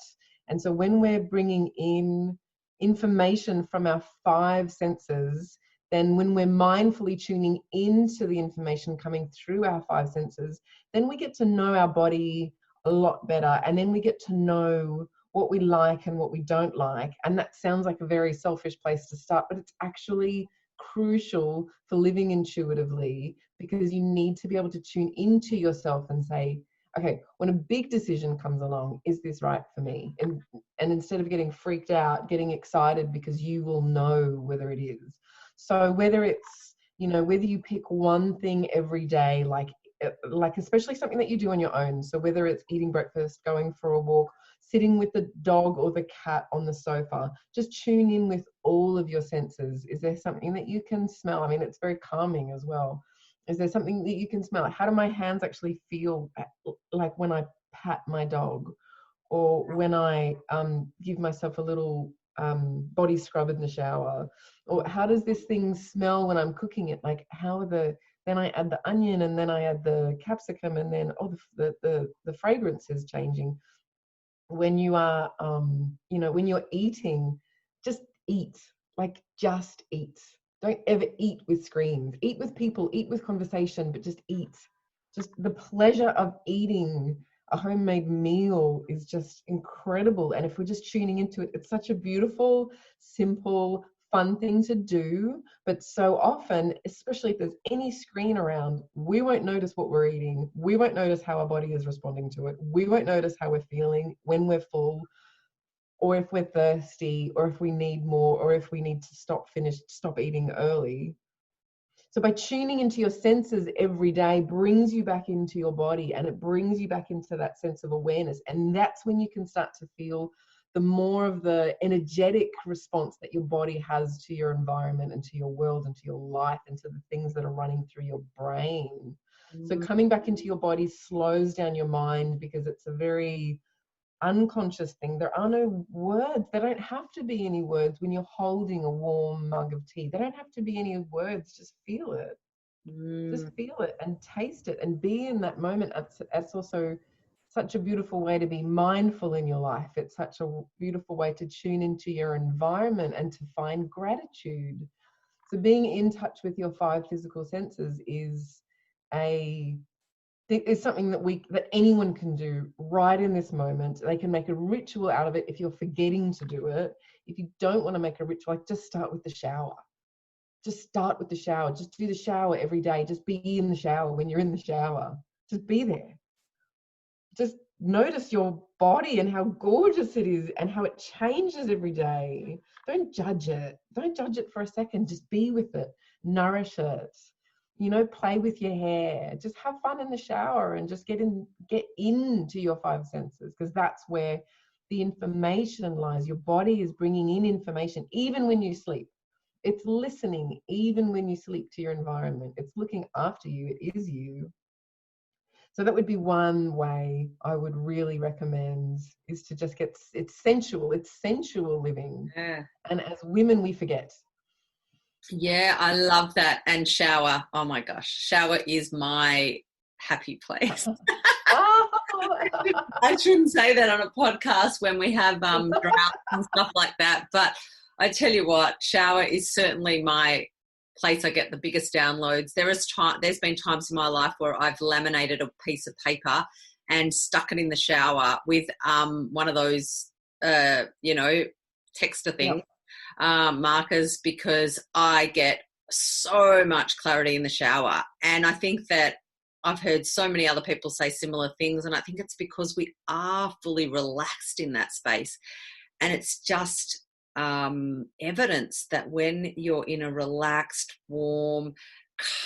And so when we're bringing in information from our five senses, then when we're mindfully tuning into the information coming through our five senses, then we get to know our body a lot better. And then we get to know what we like and what we don't like. And that sounds like a very selfish place to start, but it's actually crucial for living intuitively, because you need to be able to tune into yourself and say, okay, when a big decision comes along, is this right for me? And instead of getting freaked out, getting excited, because you will know whether it is. So whether it's, you know, whether you pick one thing every day, like especially something that you do on your own. So whether it's eating breakfast, going for a walk, sitting with the dog or the cat on the sofa, just tune in with all of your senses. Is there something that you can smell? I mean, it's very calming as well. Is there something that you can smell? How do my hands actually feel like when I pat my dog, or when I give myself a little body scrub in the shower? Or how does this thing smell when I'm cooking it? Like, then I add the onion, and then I add the capsicum, and then the fragrance is changing. When you are when you're eating, just eat. Like, just eat. Don't ever eat with screens. Eat with people, eat with conversation, but just eat. Just the pleasure of eating a homemade meal is just incredible. And if we're just tuning into it, it's such a beautiful, simple, fun thing to do. But so often, especially if there's any screen around, we won't notice what we're eating. We won't notice how our body is responding to it. We won't notice how we're feeling when we're full, or if we're thirsty, or if we need more, or if we need to stop eating early. So by tuning into your senses every day brings you back into your body, and it brings you back into that sense of awareness. And that's when you can start to feel the more of the energetic response that your body has to your environment and to your world and to your life and to the things that are running through your brain. So coming back into your body slows down your mind, because it's a very unconscious thing. There are no words. There don't have to be any words when you're holding a warm mug of tea. There don't have to be any words. Just feel it. Just feel it and taste it and be in that moment. That's also such a beautiful way to be mindful in your life. It's such a beautiful way to tune into your environment and to find gratitude. So being in touch with your five physical senses is something that anyone can do right in this moment. They can make a ritual out of it if you're forgetting to do it. If you don't want to make a ritual, like, just start with the shower. Just start with the shower. Just do the shower every day. Just be in the shower when you're in the shower. Just be there. Just notice your body and how gorgeous it is and how it changes every day. Don't judge it. Don't judge it for a second. Just be with it. Nourish it. You know, play with your hair. Just have fun in the shower and just get into your five senses, because that's where the information lies. Your body is bringing in information even when you sleep. It's listening even when you sleep to your environment. It's looking after you. It is you. So that would be one way I would really recommend, is to just it's sensual living. Yeah. And as women, we forget. Yeah, I love that. And shower. Oh my gosh. Shower is my happy place. I shouldn't say that on a podcast when we have droughts and stuff like that. But I tell you what, shower is certainly my place I get the biggest downloads. There's been times in my life where I've laminated a piece of paper and stuck it in the shower with one of those, texter things, markers, because I get so much clarity in the shower. And I think that I've heard so many other people say similar things, and I think it's because we are fully relaxed in that space. And it's just evidence that when you're in a relaxed, warm,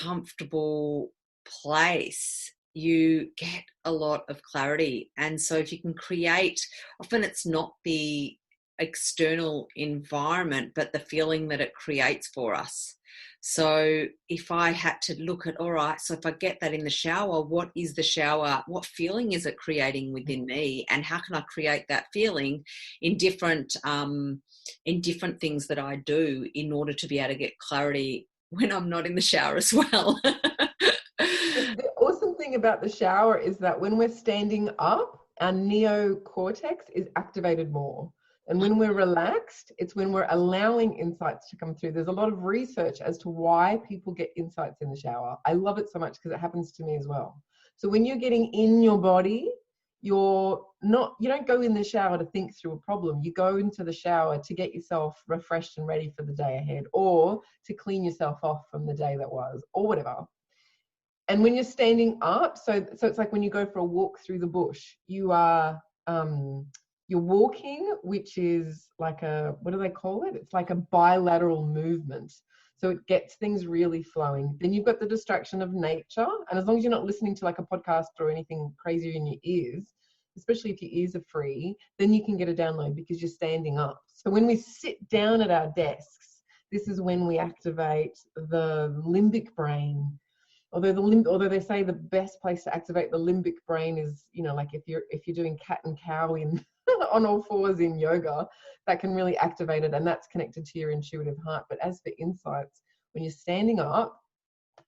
comfortable place, you get a lot of clarity. And so if you can create, often it's not the external environment, but the feeling that it creates for us. So if I had to look at, all right, so if I get that in the shower, what is the shower? What feeling is it creating within me? And how can I create that feeling in different things that I do in order to be able to get clarity when I'm not in the shower as well? The awesome thing about the shower is that when we're standing up, our neocortex is activated more. And when we're relaxed, it's when we're allowing insights to come through. There's a lot of research as to why people get insights in the shower. I love it so much because it happens to me as well. So when you're getting in your body, you don't go in the shower to think through a problem. You go into the shower to get yourself refreshed and ready for the day ahead, or to clean yourself off from the day that was, or whatever. And when you're standing up, so it's like when you go for a walk through the bush, you're walking, which is like what do they call it? It's like a bilateral movement. So it gets things really flowing. Then you've got the distraction of nature. And as long as you're not listening to like a podcast or anything crazy in your ears, especially if your ears are free, then you can get a download because you're standing up. So when we sit down at our desks, this is when we activate the limbic brain. Although they say the best place to activate the limbic brain is, like if you're doing cat and cow on all fours in yoga, that can really activate it, and that's connected to your intuitive heart. But as for insights, when you're standing up,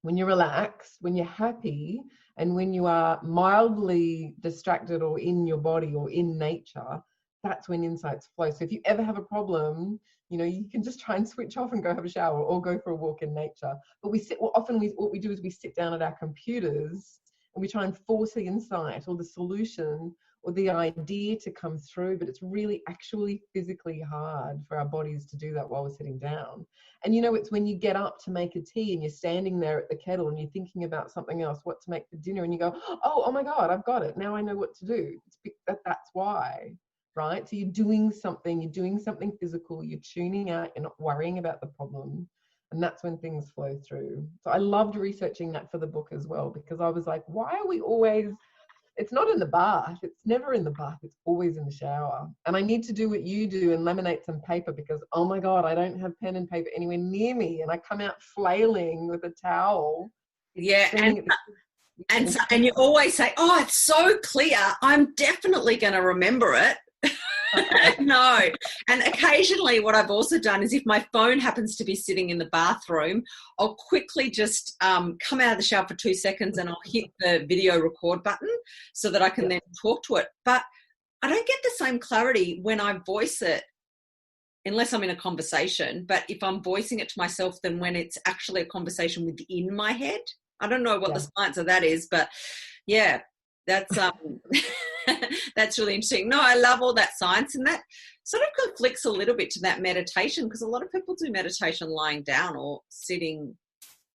when you're relaxed, when you're happy, and when you are mildly distracted or in your body or in nature, that's when insights flow. So if you ever have a problem, you can just try and switch off and go have a shower or go for a walk in nature. But what we do is we sit down at our computers and we try and force the insight or the solution or the idea to come through. But it's really actually physically hard for our bodies to do that while we're sitting down. And it's when you get up to make a tea and you're standing there at the kettle and you're thinking about something else, what to make for dinner, and you go, oh my God, I've got it. Now I know what to do. That's why. Right? So you're doing something physical, you're tuning out, you're not worrying about the problem. And that's when things flow through. So I loved researching that for the book as well, because I was like, why are we always, it's not in the bath. It's never in the bath. It's always in the shower. And I need to do what you do and laminate some paper because, oh my God, I don't have pen and paper anywhere near me. And I come out flailing with a towel. Yeah. And you always say, oh, it's so clear. I'm definitely going to remember it. No. And occasionally what I've also done is if my phone happens to be sitting in the bathroom, I'll quickly just come out of the shower for 2 seconds and I'll hit the video record button so that I can then talk to it. But I don't get the same clarity when I voice it unless I'm in a conversation. But if I'm voicing it to myself, then when it's actually a conversation within my head, I don't know what the science of that is, but yeah, that's that's really interesting. No, I love all that science, and that sort of conflicts a little bit to that meditation, because a lot of people do meditation lying down or sitting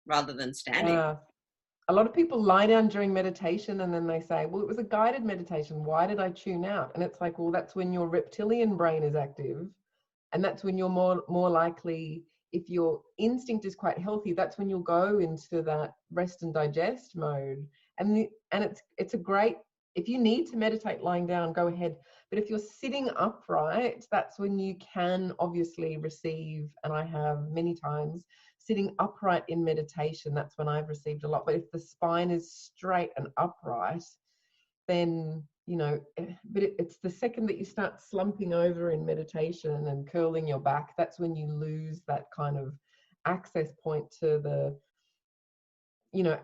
rather than standing. A lot of people lie down during meditation and then they say, well, it was a guided meditation. Why did I tune out? And it's like, well, that's when your reptilian brain is active, and that's when you're more likely, if your instinct is quite healthy, that's when you'll go into that rest and digest mode. And it's a great, if you need to meditate lying down, go ahead. But if you're sitting upright, that's when you can obviously receive, and I have many times, sitting upright in meditation, that's when I've received a lot. But if the spine is straight and upright, then, but it's the second that you start slumping over in meditation and curling your back, that's when you lose that kind of access point to the,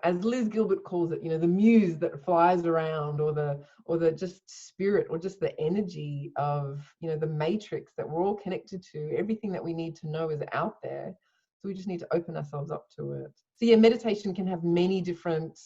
as Liz Gilbert calls it, the muse that flies around, or the just spirit, or just the energy of, the matrix that we're all connected to. Everything that we need to know is out there. So we just need to open ourselves up to it. So yeah, meditation can have many different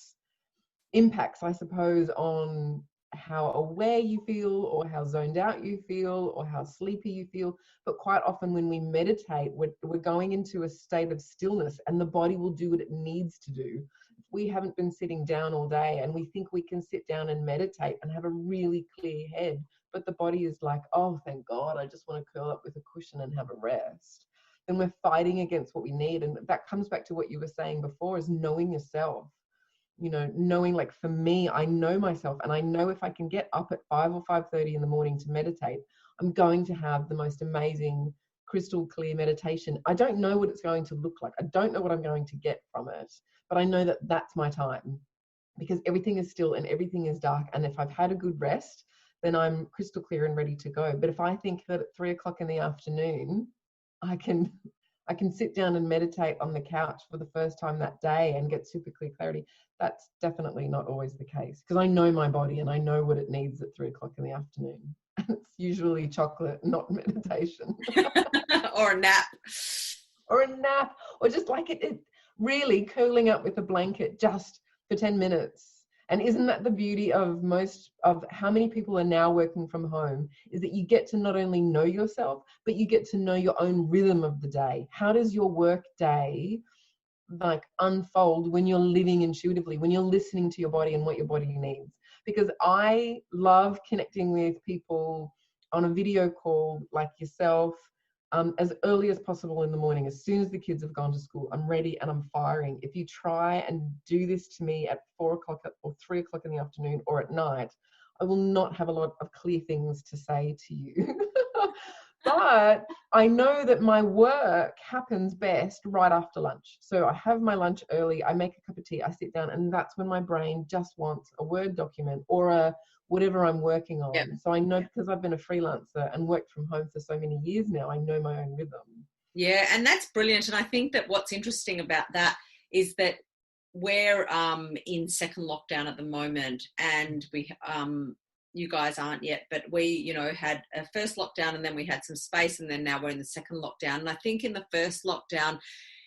impacts, I suppose, on how aware you feel, or how zoned out you feel, or how sleepy you feel. But quite often when we meditate, we're going into a state of stillness, and the body will do what it needs to do. If we haven't been sitting down all day and we think we can sit down and meditate and have a really clear head, but the body is like, oh, thank God, I just want to curl up with a cushion and have a rest, then we're fighting against what we need. And that comes back to what you were saying before, is knowing yourself. Knowing, like for me, I know myself, and I know if I can get up at 5 or 5:30 in the morning to meditate, I'm going to have the most amazing crystal clear meditation. I don't know what it's going to look like. I don't know what I'm going to get from it, but I know that that's my time, because everything is still and everything is dark. And if I've had a good rest, then I'm crystal clear and ready to go. But if I think that at 3 o'clock in the afternoon, I can sit down and meditate on the couch for the first time that day and get super clear clarity, that's definitely not always the case, because I know my body and I know what it needs at 3 o'clock in the afternoon. It's usually chocolate, not meditation. Or a nap. Or a nap, or just like it really curling up with a blanket just for 10 minutes. And isn't that the beauty of most of how many people are now working from home, is that you get to not only know yourself, but you get to know your own rhythm of the day. How does your work day like unfold when you're living intuitively, when you're listening to your body and what your body needs? Because I love connecting with people on a video call like yourself, as early as possible in the morning. As soon as the kids have gone to school, I'm ready and I'm firing. If you try and do this to me at 4 o'clock or 3 o'clock in the afternoon or at night, I will not have a lot of clear things to say to you. But I know that my work happens best right after lunch. So I have my lunch early, I make a cup of tea, I sit down, and that's when my brain just wants a Word document or a whatever I'm working on. Yep. So I know, because I've been a freelancer and worked from home for so many years now, I know my own rhythm. Yeah, and that's brilliant. And I think that what's interesting about that is that we're in second lockdown at the moment, and we you guys aren't yet, but we, had a first lockdown, and then we had some space, and then now we're in the second lockdown. And I think in the first lockdown,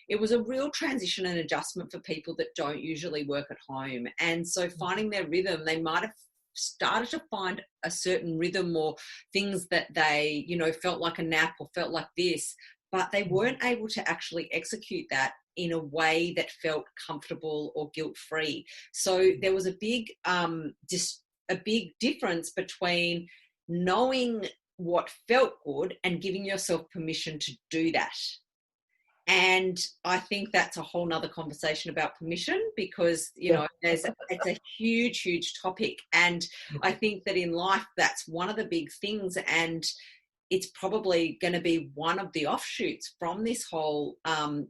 it was a real transition and adjustment for people that don't usually work at home. And so finding their rhythm, they might have started to find a certain rhythm or things that they, felt like a nap or felt like this, but they weren't able to actually execute that in a way that felt comfortable or guilt-free. So there was a big difference between knowing what felt good and giving yourself permission to do that. And I think that's a whole nother conversation about permission, because, it's a huge, huge topic. And I think that in life, that's one of the big things. And it's probably going to be one of the offshoots from this whole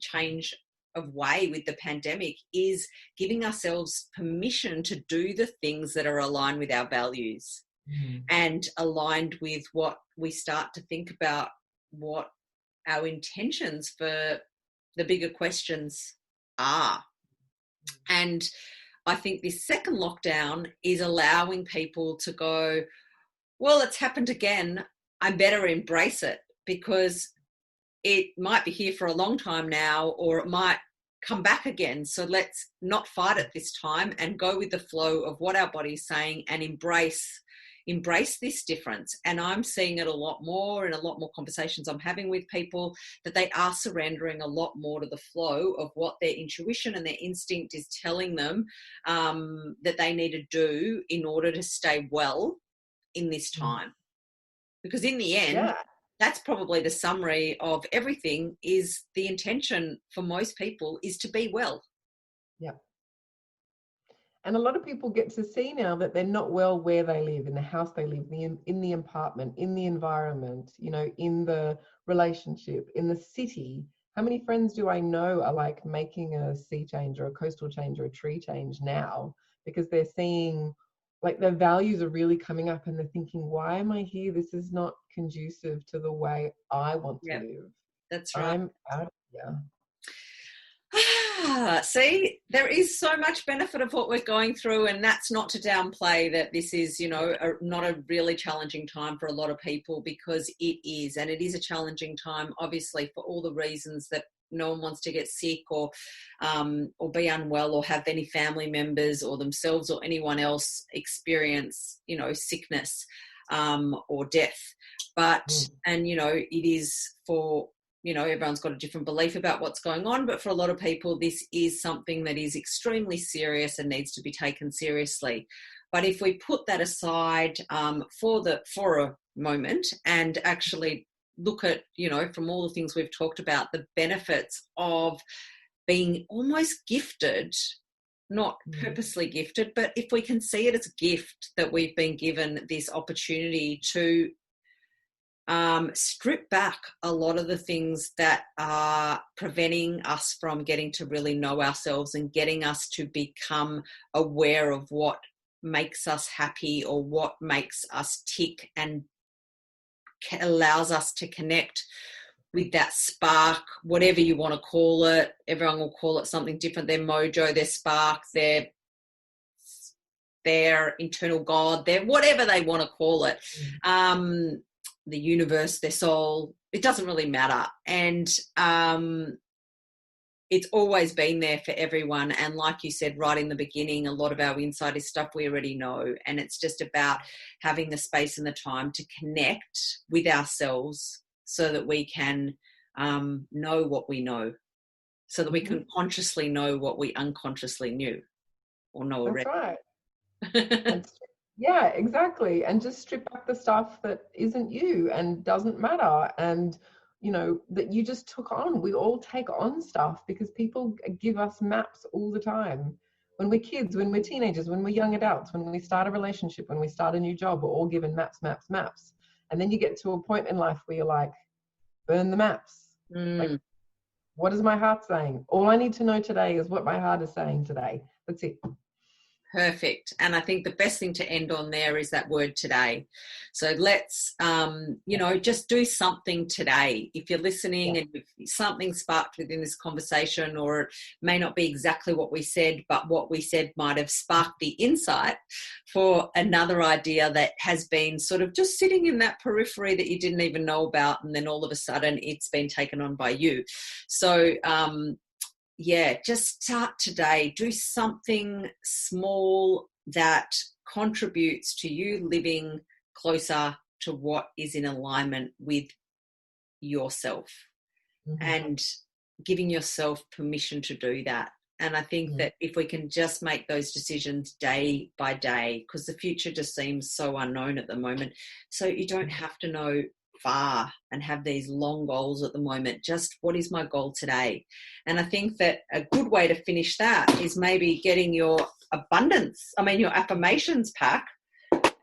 change of way with the pandemic, is giving ourselves permission to do the things that are aligned with our values and aligned with what we start to think about, what our intentions for the bigger questions are. And I think this second lockdown is allowing people to go, well, it's happened again, I better embrace it, because it might be here for a long time now, or it might come back again. So let's not fight it this time and go with the flow of what our body's saying and embrace this difference. And I'm seeing it a lot more in a lot more conversations I'm having with people, that they are surrendering a lot more to the flow of what their intuition and their instinct is telling them that they need to do in order to stay well in this time. Because in the end, that's probably the summary of everything, is the intention for most people is to be well. Yeah. And a lot of people get to see now that they're not well where they live, in the house they live, in the apartment, in the environment, in the relationship, in the city. How many friends do I know are like making a sea change or a coastal change or a tree change now, because they're seeing like their values are really coming up, and they're thinking, why am I here? This is not conducive to the way I want to live. That's right. I'm out of here. See, there is so much benefit of what we're going through, and that's not to downplay that this is, not a really challenging time for a lot of people, because it is, and it is a challenging time, obviously, for all the reasons that no one wants to get sick or be unwell, or have any family members or themselves or anyone else experience, sickness or death. But, and, it is for, everyone's got a different belief about what's going on, but for a lot of people, this is something that is extremely serious and needs to be taken seriously. But if we put that aside for a moment and actually look at, from all the things we've talked about, the benefits of being almost gifted, not purposely gifted, but if we can see it as a gift that we've been given this opportunity to strip back a lot of the things that are preventing us from getting to really know ourselves and getting us to become aware of what makes us happy or what makes us tick and allows us to connect with that spark, whatever you want to call it. Everyone will call it something different. Their mojo, their spark, their internal God, their whatever they want to call it. The universe, their soul, it doesn't really matter. And it's always been there for everyone. And like you said right in the beginning, a lot of our insight is stuff we already know. And it's just about having the space and the time to connect with ourselves so that we can know what we know, so that we can consciously know what we unconsciously knew or know already. That's right. Yeah, exactly. And just strip back the stuff that isn't you and doesn't matter. And, you know, that you just took on. We all take on stuff because people give us maps all the time. When we're kids, when we're teenagers, when we're young adults, when we start a relationship, when we start a new job, we're all given maps. And then you get to a point in life where you're like, burn the maps. Like, what is my heart saying? All I need to know today is what my heart is saying today. That's it. Perfect. And I think the best thing to end on there is that word today. So let's, just do something today. If you're listening and if something sparked within this conversation, or it may not be exactly what we said, but what we said might have sparked the insight for another idea that has been sort of just sitting in that periphery that you didn't even know about. And then all of a sudden it's been taken on by you. So, just start today. Do something small that contributes to you living closer to what is in alignment with yourself, and giving yourself permission to do that. And I think that if we can just make those decisions day by day, because the future just seems so unknown at the moment, so you don't have to know far and have these long goals at the moment. Just what is my goal today? And I think that a good way to finish that is maybe getting your affirmations pack,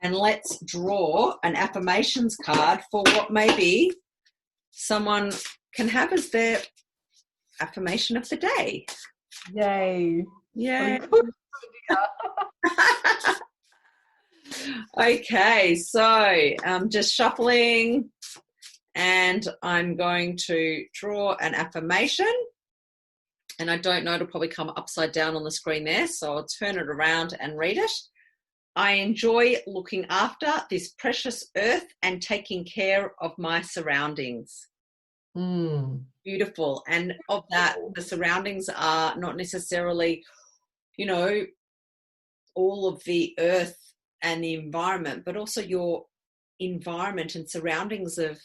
and let's draw an affirmations card for what maybe someone can have as their affirmation of the day. Yay. Okay, so I'm just shuffling and I'm going to draw an affirmation, and I don't know, it'll probably come upside down on the screen there, so I'll turn it around and read it. I enjoy looking after this precious earth and taking care of my surroundings. Beautiful. And of that, the surroundings are not necessarily, all of the earth and the environment, but also your environment and surroundings of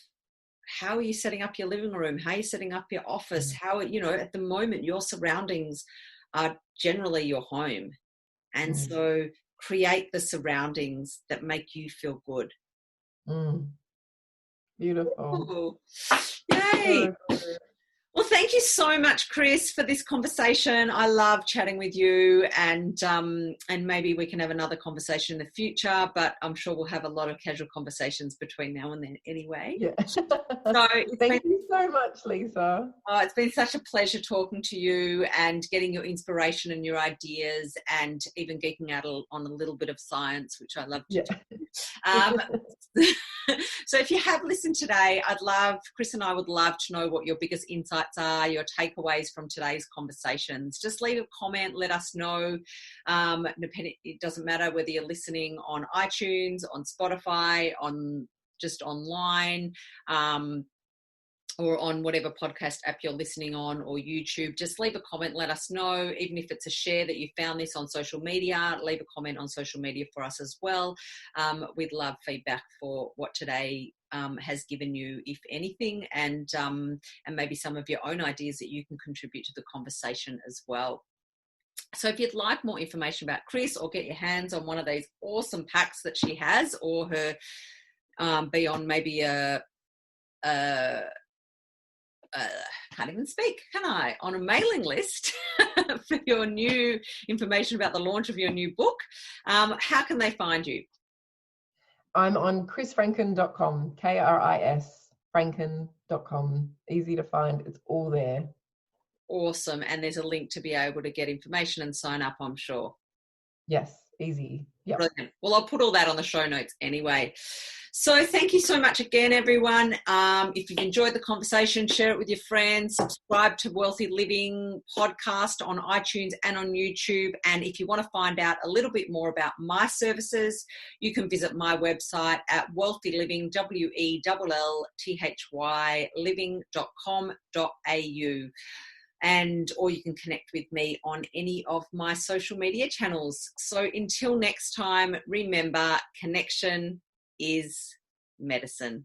how are you setting up your living room, how are you setting up your office, how, at the moment your surroundings are generally your home. And so create the surroundings that make you feel good. Beautiful. Ooh. Yay. Well, thank you so much, Kris, for this conversation. I love chatting with you, and maybe we can have another conversation in the future, but I'm sure we'll have a lot of casual conversations between now and then anyway. Yeah. So thank you so much, Lisa. It's been such a pleasure talking to you and getting your inspiration and your ideas, and even geeking out on a little bit of science, which I love to do. So if you have listened today, Kris and I would love to know what your biggest insights are, your takeaways from today's conversations. Just leave a comment, let us know. It doesn't matter whether you're listening on iTunes, on Spotify, on just online, or on whatever podcast app you're listening on, or YouTube. Just leave a comment, let us know. Even if it's a share that you found this on social media, leave a comment on social media for us as well. We'd love feedback for what today has given you, if anything, and maybe some of your own ideas that you can contribute to the conversation as well. So if you'd like more information about Kris, or get your hands on one of these awesome packs that she has, or her be on maybe can't even speak, can I? On a mailing list for your new information about the launch of your new book, how can they find you? I'm on krisfranken.com, KRIS, franken.com. Easy to find. It's all there. Awesome. And there's a link to be able to get information and sign up, I'm sure. Yes, easy. Yep. Brilliant. Well, I'll put all that on the show notes anyway. So thank you so much again, everyone. If you've enjoyed the conversation, share it with your friends. Subscribe to Wellthy Living podcast on iTunes and on YouTube. And if you want to find out a little bit more about my services, you can visit my website at Wellthy Living, WELLTHY living.com.au. Or you can connect with me on any of my social media channels. So until next time, remember, connection is medicine.